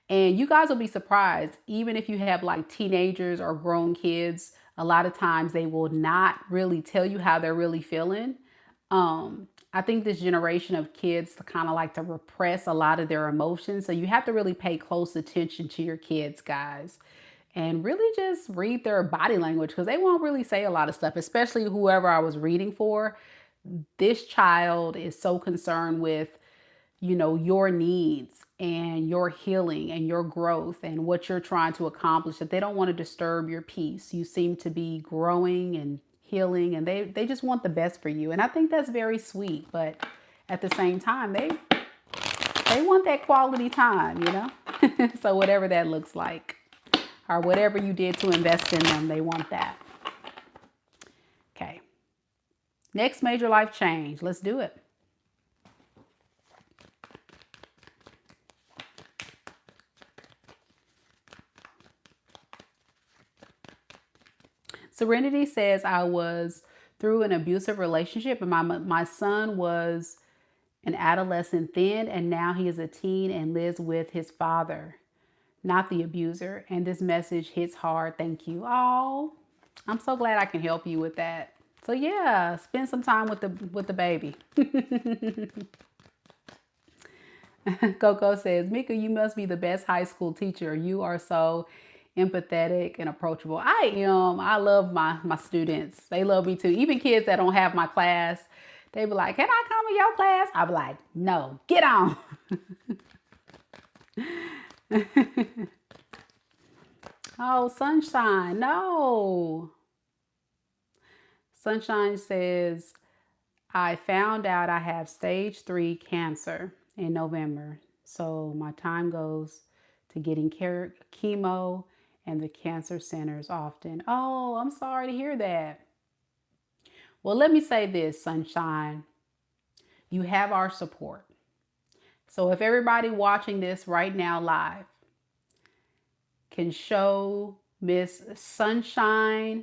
And you guys will be surprised, even if you have like teenagers or grown kids, a lot of times they will not really tell you how they're really feeling. I think this generation of kids kind of like to repress a lot of their emotions. So you have to really pay close attention to your kids, guys, and really just read their body language, because they won't really say a lot of stuff, especially whoever I was reading for. This child is so concerned with, you know, your needs and your healing and your growth and what you're trying to accomplish, that they don't want to disturb your peace. You seem to be growing and healing, and they just want the best for you. And I think that's very sweet, but at the same time, they want that quality time, you know? So whatever that looks like, or whatever you did to invest in them, they want that. Okay. Next major life change. Let's do it. Serenity says, I was through an abusive relationship, and my son was an adolescent then, and now he is a teen and lives with his father, not the abuser. And this message hits hard. Thank you. Oh, I'm so glad I can help you with that. So yeah, spend some time with the baby. Coco says, Meka, you must be the best high school teacher. You are so empathetic and approachable. I am. I love my students. They love me too. Even kids that don't have my class, they be like, can I come in your class? I be like, no, get on. Oh, Sunshine, no. Sunshine says, I found out I have stage 3 cancer in November. So my time goes to getting chemo and the cancer centers often. Oh, I'm sorry to hear that. Well, let me say this, Sunshine. You have our support. So if everybody watching this right now live can show Miss Sunshine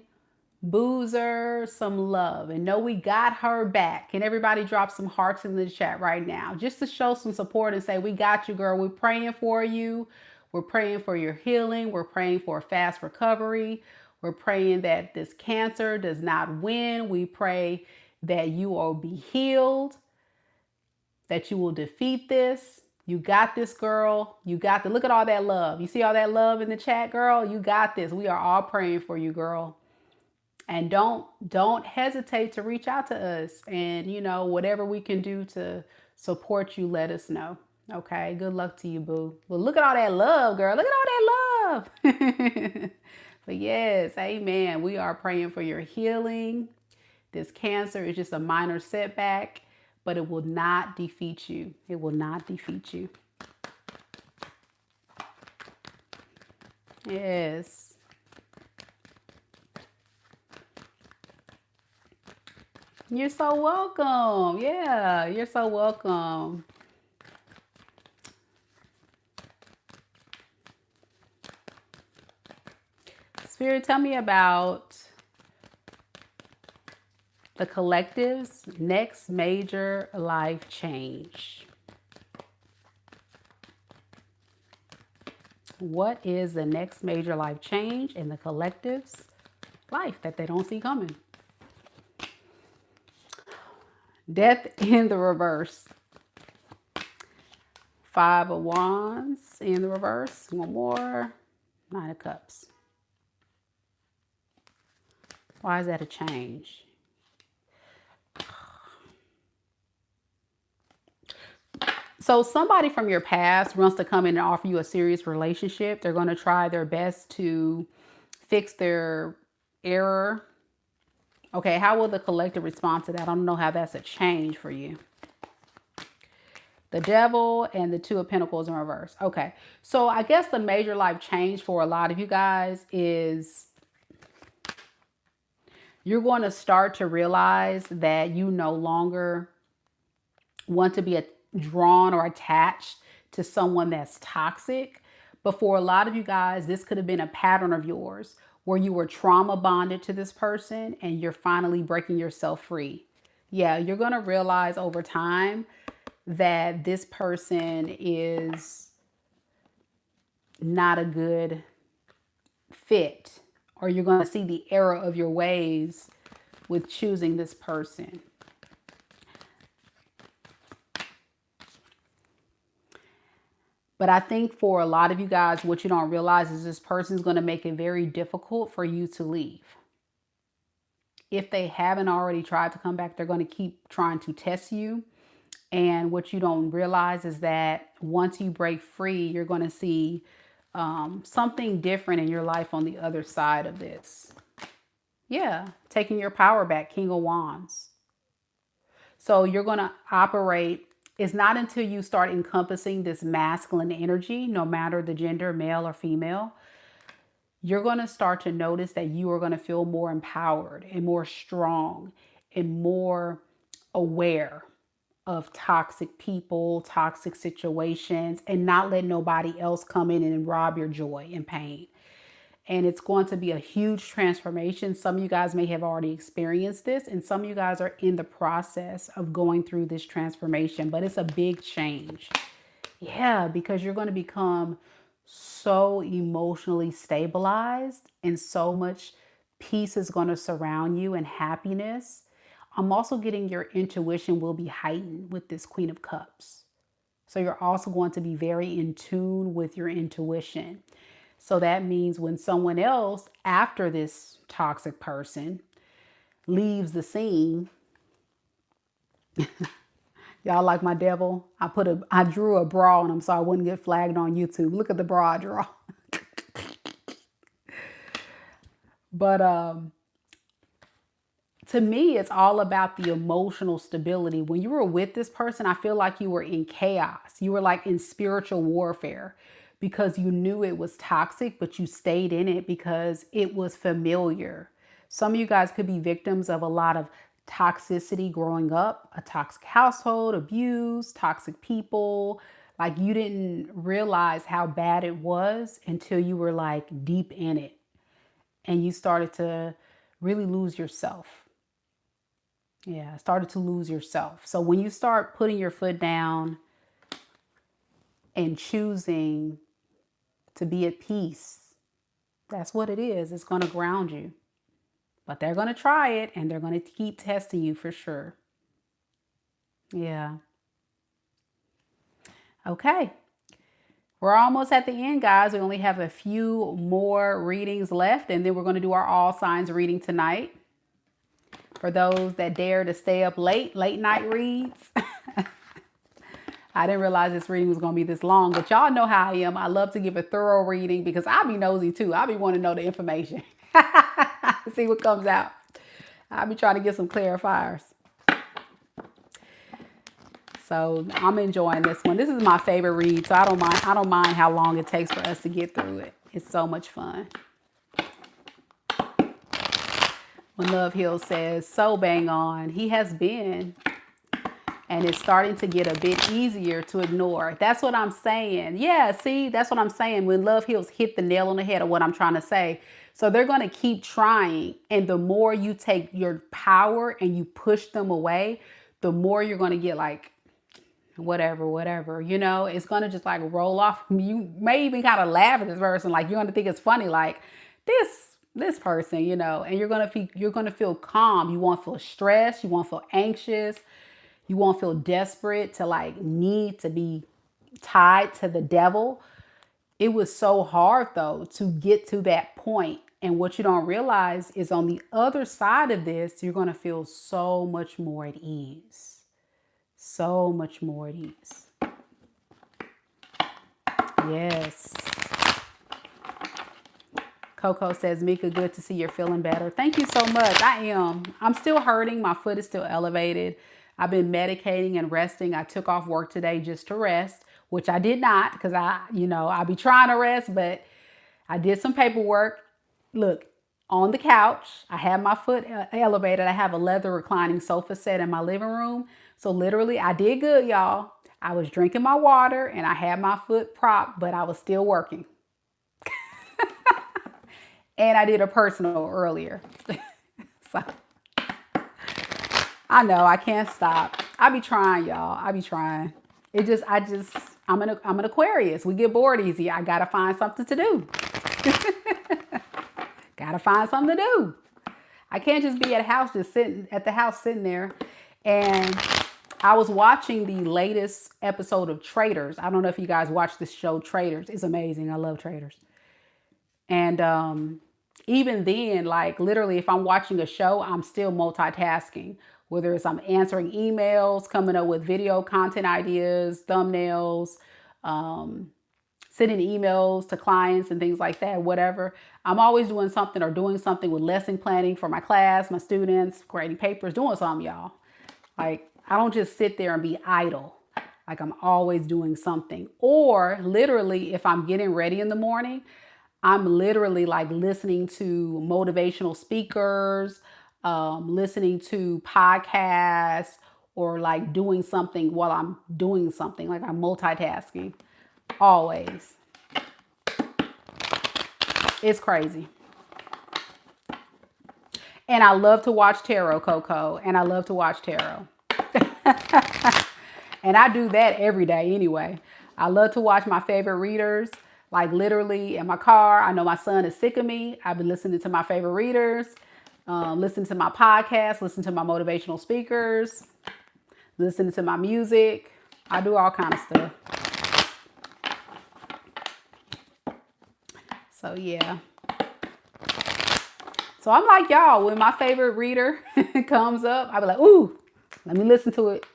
Boozer some love and know we got her back, and everybody drop some hearts in the chat right now just to show some support and say, we got you, girl. We're praying for you. We're praying for your healing. We're praying for a fast recovery. We're praying that this cancer does not win. We pray that you will be healed. that you will defeat this. You got this, girl. You got the, look at all that love. You see all that love in the chat, girl? You got this. We are all praying for you, girl. And don't hesitate to reach out to us. And whatever we can do to support you, let us know. Okay. Good luck to you, boo. Well, look at all that love, girl. Look at all that love. But yes, amen. We are praying for your healing. This cancer is just a minor setback, but it will not defeat you. It will not defeat you. Yes. You're so welcome. Yeah, you're so welcome. Spirit, tell me about the collective's next major life change. What is the next major life change in the collective's life that they don't see coming? Death in the reverse. 5 of Wands in the reverse. One more. 9 of Cups. Why is that a change? So somebody from your past wants to come in and offer you a serious relationship. They're going to try their best to fix their error. Okay, how will the collective respond to that? I don't know how that's a change for you. The Devil and the 2 of Pentacles in reverse. Okay, so I guess the major life change for a lot of you guys is you're going to start to realize that you no longer want to be drawn or attached to someone that's toxic. But for a lot of you guys, this could have been a pattern of yours where you were trauma bonded to this person and you're finally breaking yourself free. Yeah, you're going to realize over time that this person is not a good fit, or you're going to see the error of your ways with choosing this person. But I think for a lot of you guys, what you don't realize is this person's going to make it very difficult for you to leave. If they haven't already tried to come back, they're going to keep trying to test you. And what you don't realize is that once you break free, you're going to see something different in your life on the other side of this. Yeah, taking your power back, King of Wands. So you're going to operate. It's not until you start encompassing this masculine energy, no matter the gender, male or female, you're going to start to notice that you are going to feel more empowered and more strong and more aware of toxic people, toxic situations, and not let nobody else come in and rob your joy and pain. And it's going to be a huge transformation. Some of you guys may have already experienced this, and some of you guys are in the process of going through this transformation, but it's a big change. Yeah, because you're going to become so emotionally stabilized and so much peace is going to surround you and happiness. I'm also getting your intuition will be heightened with this Queen of Cups. So you're also going to be very in tune with your intuition. So that means when someone else after this toxic person leaves the scene, y'all like my devil? I drew a bra on him so I wouldn't get flagged on YouTube. Look at the bra I draw. But to me, it's all about the emotional stability. When you were with this person, I feel like you were in chaos. You were like in spiritual warfare because you knew it was toxic, but you stayed in it because it was familiar. Some of you guys could be victims of a lot of toxicity growing up, a toxic household, abuse, toxic people. Like you didn't realize how bad it was until you were like deep in it and you started to really lose yourself. Yeah, started to lose yourself. So when you start putting your foot down and choosing to be at peace, that's what it is. It's going to ground you. But they're going to try it and they're going to keep testing you for sure. Yeah. Okay. We're almost at the end, guys. We only have a few more readings left, and then we're going to do our all signs reading tonight. For those that dare to stay up late night reads. I didn't realize this reading was going to be this long, but y'all know how I am. I love to give a thorough reading because I'll be nosy too. I'll be wanting to know the information. See what comes out. I'll be trying to get some clarifiers. So I'm enjoying this one. This is my favorite read, so I don't mind how long it takes for us to get through it. It's so much fun. When Love Heals says, so bang on, he has been, and it's starting to get a bit easier to ignore. That's what I'm saying. Yeah, see, that's what I'm saying. When Love Heals hit the nail on the head of what I'm trying to say. So they're going to keep trying, and the more you take your power and you push them away, the more you're going to get like, whatever, you know, it's going to just like roll off. You may even kind of laugh at this person. Like you're going to think it's funny, like this person, you know, and you're going to feel calm. You won't feel stressed. You won't feel anxious. You won't feel desperate to like need to be tied to the devil. It was so hard though, to get to that point. And what you don't realize is on the other side of this, you're going to feel so much more at ease. So much more at ease. Yes. Coco says, Meka, good to see you're feeling better. Thank you so much. I am. I'm still hurting. My foot is still elevated. I've been medicating and resting. I took off work today just to rest, which I did not because I be trying to rest, but I did some paperwork. Look, on the couch, I have my foot elevated. I have a leather reclining sofa set in my living room. So literally, I did good, y'all. I was drinking my water and I had my foot propped, but I was still working. And I did a personal earlier. So I know I can't stop. I be trying, y'all. I be trying. I'm an Aquarius. We get bored easy. I gotta find something to do. Gotta find something to do. I can't just be at the house sitting there. And I was watching the latest episode of Traitors. I don't know if you guys watch this show, Traitors. It's amazing. I love Traitors. And even then, like literally, if I'm watching a show, I'm still multitasking. Whether it's I'm answering emails, coming up with video content ideas, thumbnails, sending emails to clients and things like that, whatever. I'm always doing something or doing something with lesson planning for my class, my students, grading papers, doing something, y'all. Like, I don't just sit there and be idle. Like, I'm always doing something. Or literally, if I'm getting ready in the morning, I'm literally like listening to motivational speakers, listening to podcasts, or like doing something while I'm doing something. Like I'm multitasking. Always. It's crazy. And I love to watch tarot, Coco. And I love to watch tarot. And I do that every day anyway. I love to watch my favorite readers. Like literally in my car. I know my son is sick of me. I've been listening to my favorite readers. Listening to my podcast. Listening to my motivational speakers. Listening to my music. I do all kind of stuff. So yeah. So I'm like y'all, when my favorite reader comes up, I'll be like, ooh, let me listen to it.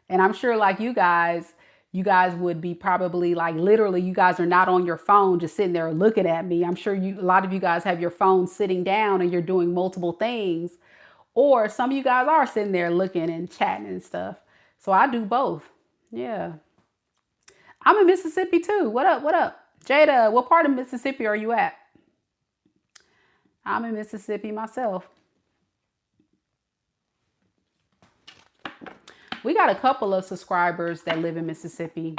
And I'm sure like you guys would be probably like literally you guys are not on your phone just sitting there looking at me. I'm sure a lot of you guys have your phone sitting down and you're doing multiple things. Or some of you guys are sitting there looking and chatting and stuff. So I do both. Yeah. I'm in Mississippi too. What up? What up? Jada, what part of Mississippi are you at? I'm in Mississippi myself. We got a couple of subscribers that live in Mississippi.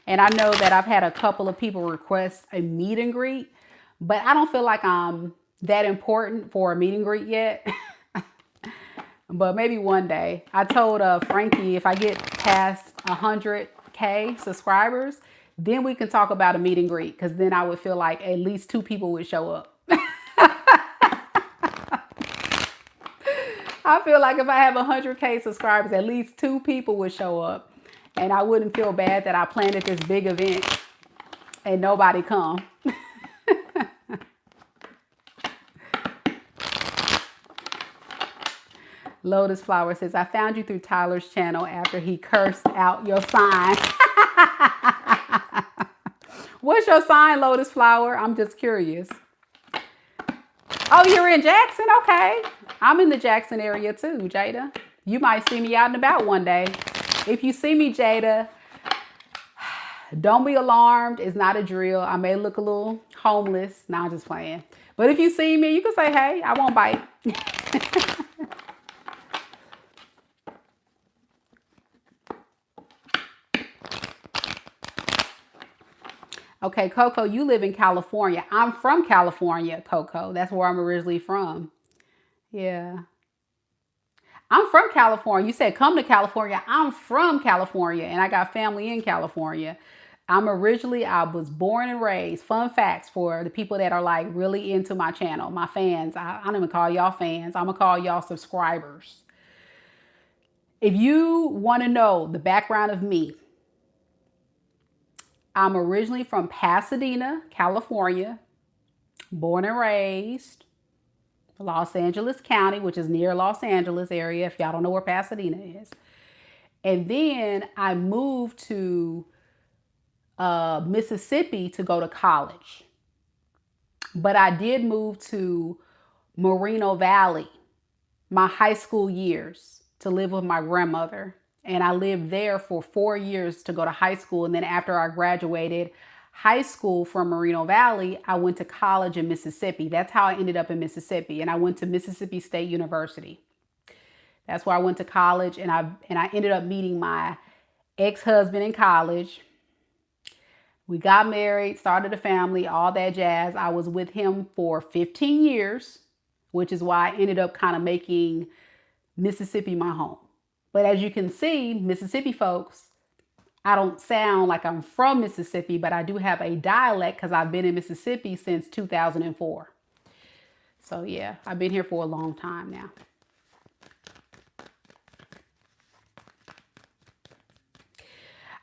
And I know that I've had a couple of people request a meet and greet, but I don't feel like I'm that important for a meet and greet yet. But maybe one day. I told Frankie if I get past 100K subscribers, then we can talk about a meet and greet, because then I would feel like at least 2 people would show up. I feel like if I have 100K subscribers, at least 2 people would show up. And I wouldn't feel bad that I planted this big event and nobody come. Lotus Flower says, I found you through Tyler's channel after he cursed out your sign. What's your sign, Lotus Flower? I'm just curious. Oh, you're in Jackson? Okay. I'm in the Jackson area too, Jada. You might see me out and about one day. If you see me, Jada, don't be alarmed. It's not a drill. I may look a little homeless. Nah, I'm just playing. But if you see me, you can say, hey, I won't bite. Okay, Coco, you live in California. I'm from California, Coco. That's where I'm originally from. Yeah. I'm from California. You said come to California. I'm from California and I got family in California. I was born and raised. Fun facts for the people that are like really into my channel, my fans. I don't even call y'all fans. I'm gonna call y'all subscribers. If you want to know the background of me, I'm originally from Pasadena, California, born and raised. Los Angeles County, which is near Los Angeles area, if y'all don't know where Pasadena is. And then I moved to Mississippi to go to college. But I did move to Moreno Valley my high school years to live with my grandmother. And I lived there for 4 years to go to high school. And then after I graduated high school from Moreno Valley, I went to college in Mississippi. That's how I ended up in Mississippi. And I went to Mississippi State University. That's where I went to college. And I ended up meeting my ex-husband in college. We got married, started a family, all that jazz. I was with him for 15 years, which is why I ended up kind of making Mississippi my home. But as you can see, Mississippi folks, I don't sound like I'm from Mississippi, but I do have a dialect because I've been in Mississippi since 2004. So yeah, I've been here for a long time now.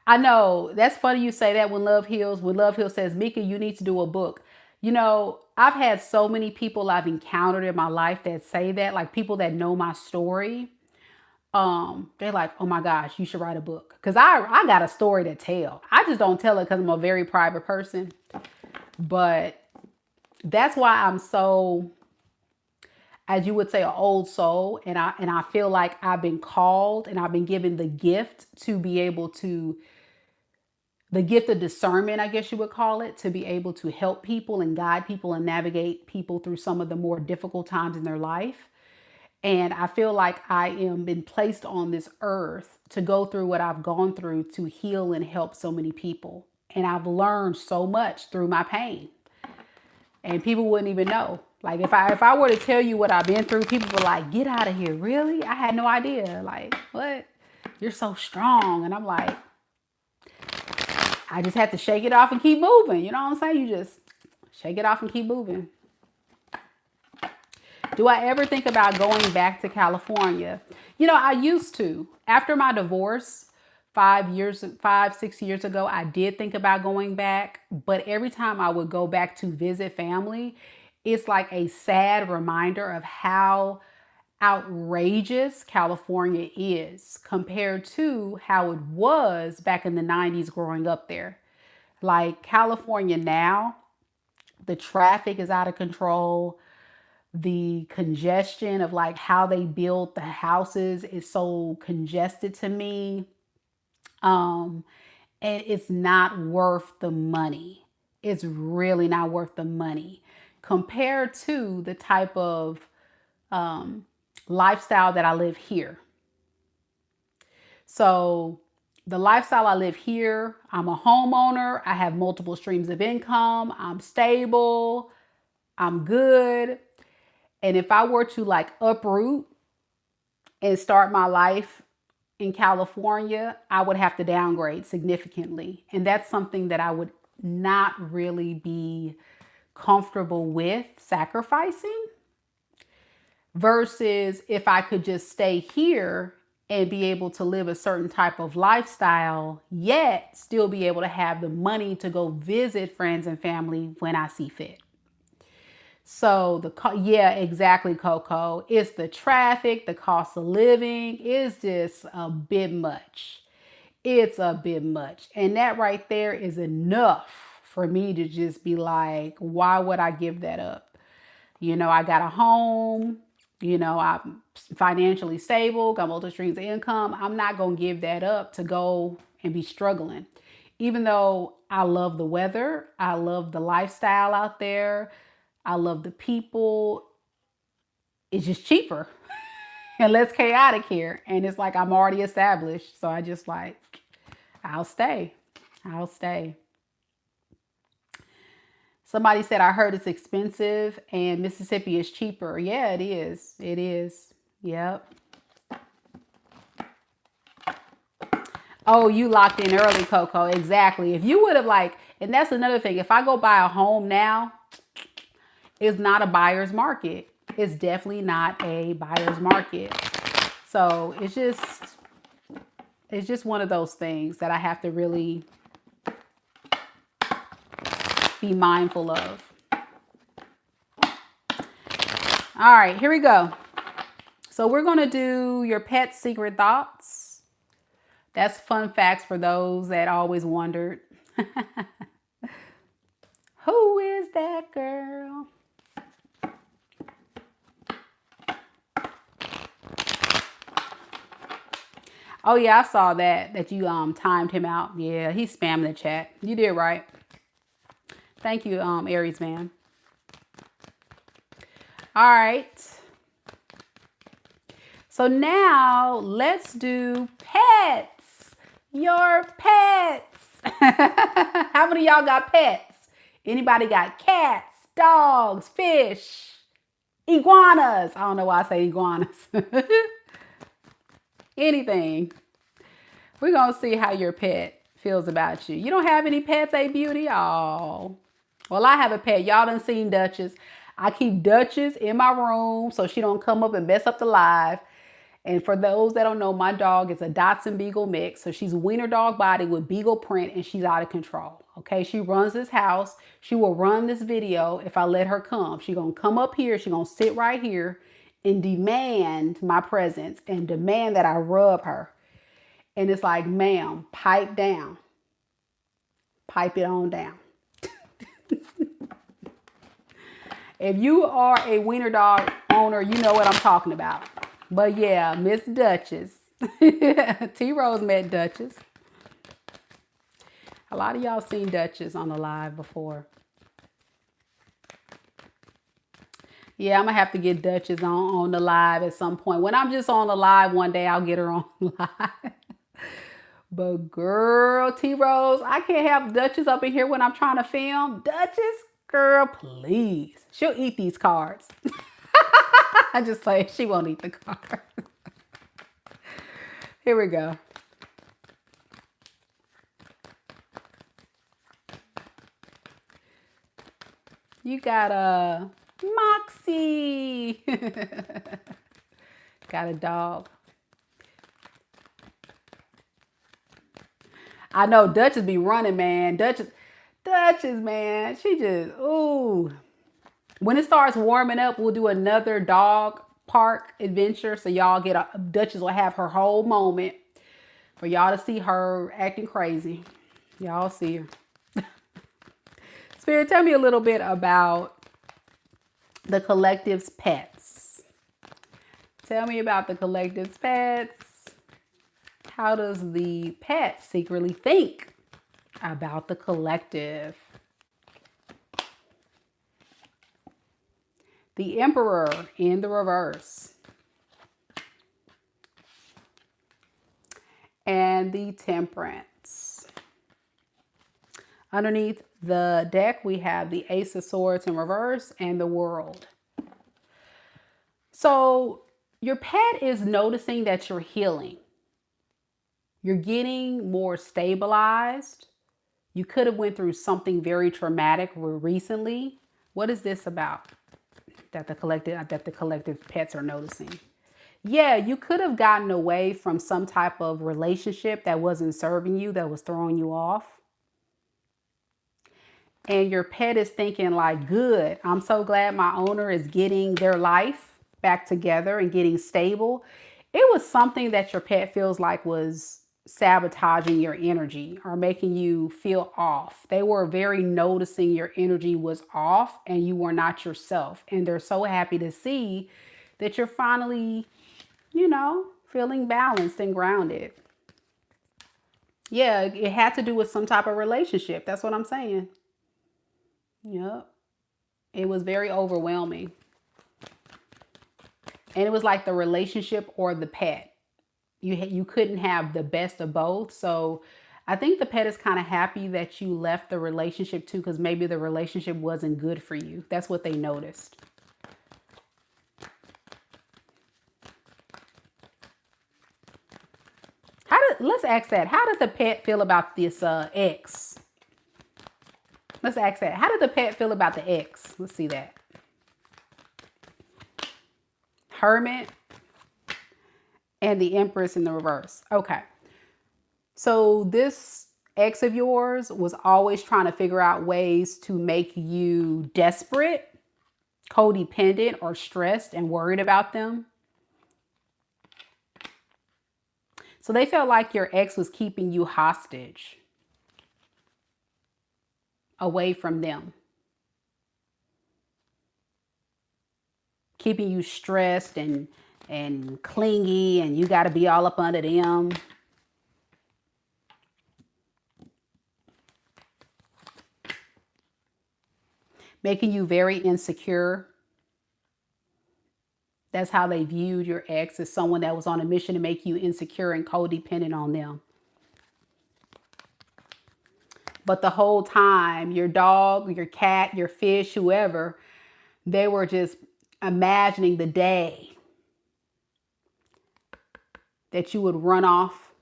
I know, that's funny you say that when Love Heals. When Love Heals says, Meka, you need to do a book. You know, I've had so many people I've encountered in my life that say that, like people that know my story. They're like, oh my gosh, you should write a book. Cause I got a story to tell. I just don't tell it because I'm a very private person. But that's why I'm so, as you would say, an old soul. And I feel like I've been called and I've been given the gift to be able to, the gift of discernment, I guess you would call it, to be able to help people and guide people and navigate people through some of the more difficult times in their life. And I feel like I am been placed on this earth to go through what I've gone through to heal and help so many people. And I've learned so much through my pain. And people wouldn't even know. Like if I were to tell you what I've been through, people were like, get out of here. Really? I had no idea. Like, what? You're so strong. And I'm like, I just have to shake it off and keep moving. You know what I'm saying? You just shake it off and keep moving. Do I ever think about going back to California? You know, I used to. After my divorce 6 years ago, I did think about going back. But every time I would go back to visit family, it's like a sad reminder of how outrageous California is compared to how it was back in the 90s growing up there. Like California now, the traffic is out of control. The congestion of like how they build the houses is so congested to me. And it's not worth the money. It's really not worth the money compared to the type of lifestyle that I live here. So the lifestyle I live here, I'm a homeowner. I have multiple streams of income. I'm stable. I'm good. And if I were to like uproot and start my life in California, I would have to downgrade significantly. And that's something that I would not really be comfortable with sacrificing versus if I could just stay here and be able to live a certain type of lifestyle, yet still be able to have the money to go visit friends and family when I see fit. So yeah, exactly, Coco. It's the traffic, the cost of living is just a bit much. It's a bit much. And that right there is enough for me to just be like, why would I give that up? You know, I got a home, you know, I'm financially stable, got multiple streams of income. I'm not going to give that up to go and be struggling. Even though I love the weather, I love the lifestyle out there, I love the people, it's just cheaper and less chaotic here. And it's like I'm already established. So I just like, I'll stay. I'll stay. Somebody said, I heard it's expensive and Mississippi is cheaper. Yeah, it is. It is. Yep. Oh, you locked in early, Coco. Exactly. If you would have like, and that's another thing. If I go buy a home now, it's not a buyer's market. It's definitely not a buyer's market. So it's just one of those things that I have to really be mindful of. All right, here we go. So we're going to do your pet's secret thoughts. That's fun facts for those that always wondered. Who is that girl? Oh yeah, I saw that you timed him out. Yeah, he spammed the chat. You did right. Thank you, Aries man. All right. So now let's do pets. Your pets. How many of y'all got pets? Anybody got cats, dogs, fish, iguanas? I don't know why I say iguanas. Anything. We're going to see how your pet feels about you. You don't have any pets, Beauty? Oh. Well, I have a pet. Y'all done seen Duchess. I keep Duchess in my room so she don't come up and mess up the live. And for those that don't know, my dog is a Dachshund Beagle mix. So she's wiener dog body with beagle print and she's out of control. Okay, she runs this house. She will run this video if I let her come. She's going to come up here. She's going to sit right here and demand my presence and demand that I rub her. And it's like, ma'am, pipe down. Pipe it on down. If you are a wiener dog owner, you know what I'm talking about. But yeah, Miss Duchess. T-Rose met Duchess. A lot of y'all seen Duchess on the live before. Yeah, I'm going to have to get Duchess on the live at some point. When I'm just on the live one day, I'll get her on live. But girl, T-Rose, I can't have Duchess up in here when I'm trying to film. Duchess, girl, please. She'll eat these cards. I just say she won't eat the card. Here we go. You got a Moxie. Got a dog. I know Duchess be running, man. Duchess, man. She just, ooh. When it starts warming up, we'll do another dog park adventure. So y'all Duchess will have her whole moment for y'all to see her acting crazy. Y'all see her. Spirit, tell me a little bit about the collective's pets. Tell me about the collective's pets. How does the pet secretly think about the collective? The Emperor in the reverse. And the Temperance. Underneath the deck, we have the Ace of Swords in reverse and the World. So your pet is noticing that you're healing. You're getting more stabilized. You could have went through something very traumatic recently. What is this about that the collective pets are noticing? Yeah, you could have gotten away from some type of relationship that wasn't serving you, that was throwing you off. And your pet is thinking like, good, I'm so glad my owner is getting their life back together and getting stable. It was something that your pet feels like was sabotaging your energy or making you feel off. They were very noticing your energy was off and you were not yourself. And they're so happy to see that you're finally, feeling balanced and grounded. Yeah, it had to do with some type of relationship. That's what I'm saying. Yep. It was very overwhelming. And it was like the relationship or the pet. You couldn't have the best of both. So I think the pet is kind of happy that you left the relationship too, because maybe the relationship wasn't good for you. That's what they noticed. Let's ask that. How did the pet feel about this ex? Let's ask that. How did the pet feel about the ex? Let's see that. Hermit and the Empress in the reverse. Okay. So this ex of yours was always trying to figure out ways to make you desperate, codependent, or stressed and worried about them. So they felt like your ex was keeping you hostage away from them, keeping you stressed and clingy, and you got to be all up under them. Making you very insecure. That's how they viewed your ex, as someone that was on a mission to make you insecure and codependent on them. But the whole time, your dog, your cat, your fish, whoever, they were just imagining the day that you would run off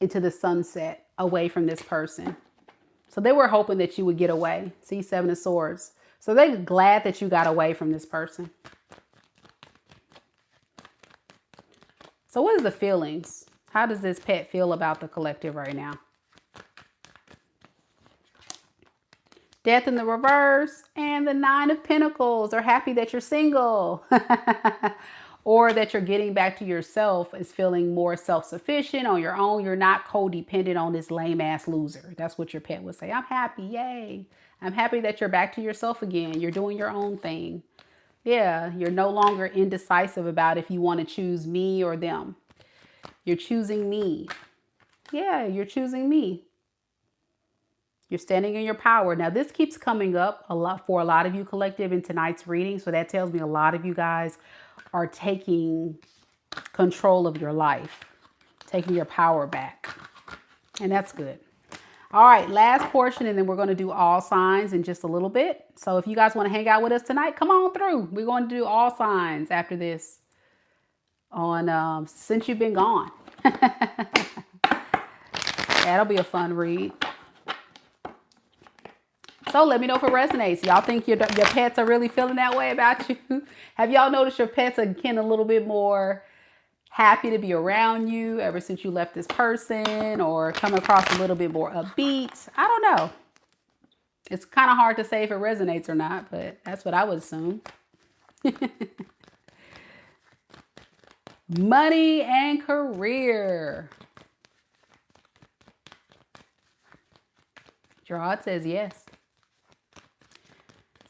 into the sunset away from this person. So they were hoping that you would get away. See, Seven of Swords. So they're glad that you got away from this person. So what is the feelings? How does this pet feel about the collective right now? Death in the reverse and the Nine of Pentacles. They're happy that you're single. Or that you're getting back to yourself, is feeling more self-sufficient on your own. You're not codependent on this lame ass loser. That's what your pet would say. I'm happy. Yay. I'm happy that you're back to yourself again. You're doing your own thing. Yeah, you're no longer indecisive about if you want to choose me or them. You're choosing me. Yeah, you're choosing me. You're standing in your power. Now, this keeps coming up a lot for a lot of you collective in tonight's reading. So that tells me a lot of you guys are taking control of your life, taking your power back. And that's good. All right, last portion, and then we're going to do all signs in just a little bit. So if you guys want to hang out with us tonight, come on through. We're going to do all signs after this on since you've been gone. That'll be a fun read. So let me know if it resonates. Y'all think your pets are really feeling that way about you? Have y'all noticed your pets are getting a little bit more happy to be around you ever since you left this person, or come across a little bit more upbeat? I don't know. It's kind of hard to say if it resonates or not, but that's what I would assume. Money and career. Gerard says yes.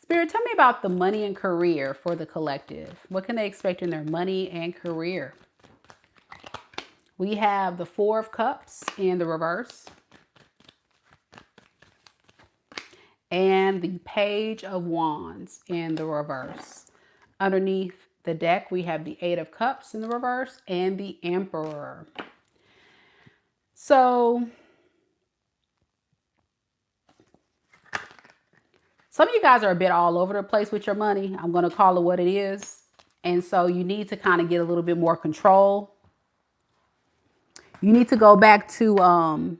Spirit, tell me about the money and career for the collective. What can they expect in their money and career? We have the Four of Cups in the reverse. And the Page of Wands in the reverse. Underneath the deck, we have the Eight of Cups in the reverse and the Emperor. So some of you guys are a bit all over the place with your money. I'm going to call it what it is. And so you need to kind of get a little bit more control. You need to go back to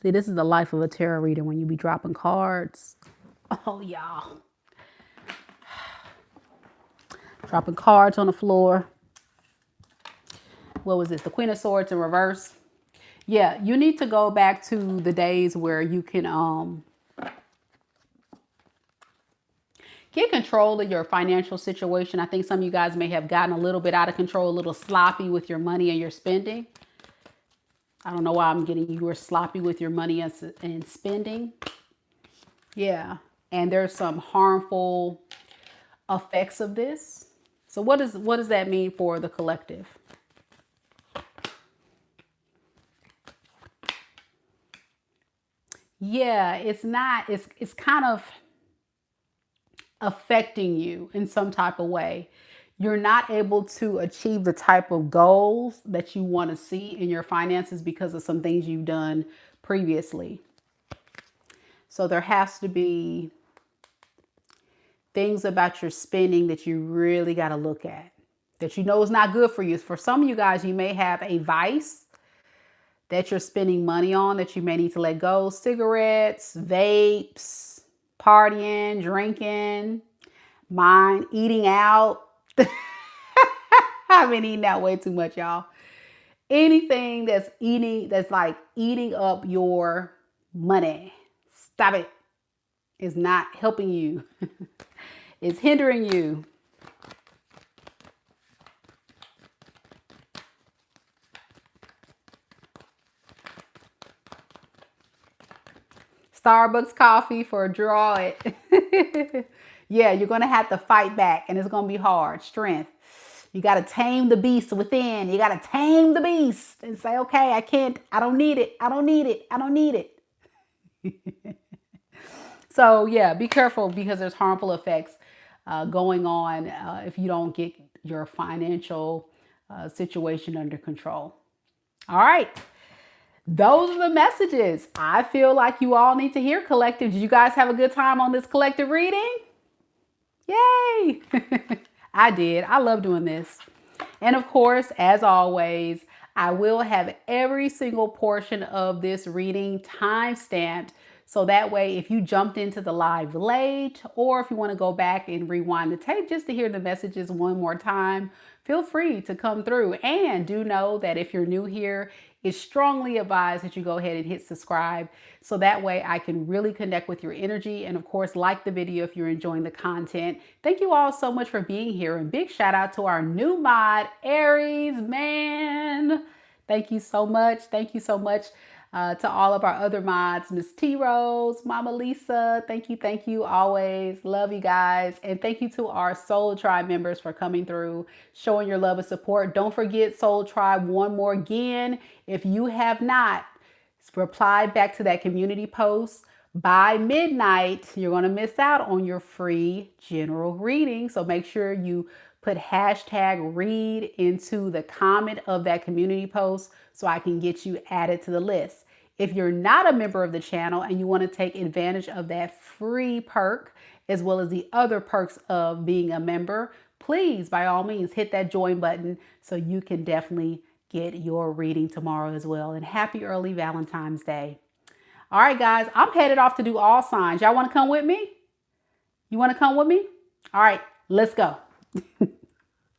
see, this is the life of a tarot reader when you be dropping cards. Oh, y'all. Dropping cards on the floor. What was this? The Queen of Swords in reverse. Yeah, you need to go back to the days where you can get control of your financial situation. I think some of you guys may have gotten a little bit out of control, a little sloppy with your money and your spending. I don't know why I'm getting you were sloppy with your money and spending. Yeah, and there's some harmful effects of this. So what does that mean for the collective? Yeah, it's kind of affecting you in some type of way. You're not able to achieve the type of goals that you want to see in your finances because of some things you've done previously. So there has to be things about your spending that you really got to look at, that you know is not good for you. For some of you guys, you may have a vice that you're spending money on that you may need to let go. Cigarettes, vapes, partying, drinking, eating out. I've been eating out way too much, y'all. Anything that's like eating up your money. Stop it. It's not helping you. It's hindering you. Starbucks coffee for a draw it. Yeah, you're going to have to fight back and it's going to be hard. Strength. You got to tame the beast within. You got to tame the beast and say, okay, I can't, I don't need it. I don't need it. I don't need it. So yeah, be careful because there's harmful effects going on if you don't get your financial situation under control. All right. Those are the messages I feel like you all need to hear, collective. Did you guys have a good time on this collective reading? Yay! I did. I love doing this. And of course, as always, I will have every single portion of this reading time stamped. So that way, if you jumped into the live late, or if you want to go back and rewind the tape just to hear the messages one more time, feel free to come through. And do know that if you're new here, it's strongly advised that you go ahead and hit subscribe. So that way I can really connect with your energy. And of course, like the video if you're enjoying the content. Thank you all so much for being here. And big shout out to our new mod, Aries, man. Thank you so much. Thank you so much. To all of our other mods, Miss T Rose, Mama Lisa, thank you always. Love you guys. And thank you to our Soul Tribe members for coming through, showing your love and support. Don't forget Soul Tribe one more again. If you have not replied back to that community post by midnight, you're going to miss out on your free general reading. So make sure you put hashtag read into the comment of that community post so I can get you added to the list. If you're not a member of the channel and you want to take advantage of that free perk, as well as the other perks of being a member, please, by all means, hit that join button so you can definitely get your reading tomorrow as well. And happy early Valentine's Day. All right, guys, I'm headed off to do all signs. Y'all want to come with me? You want to come with me? All right, let's go.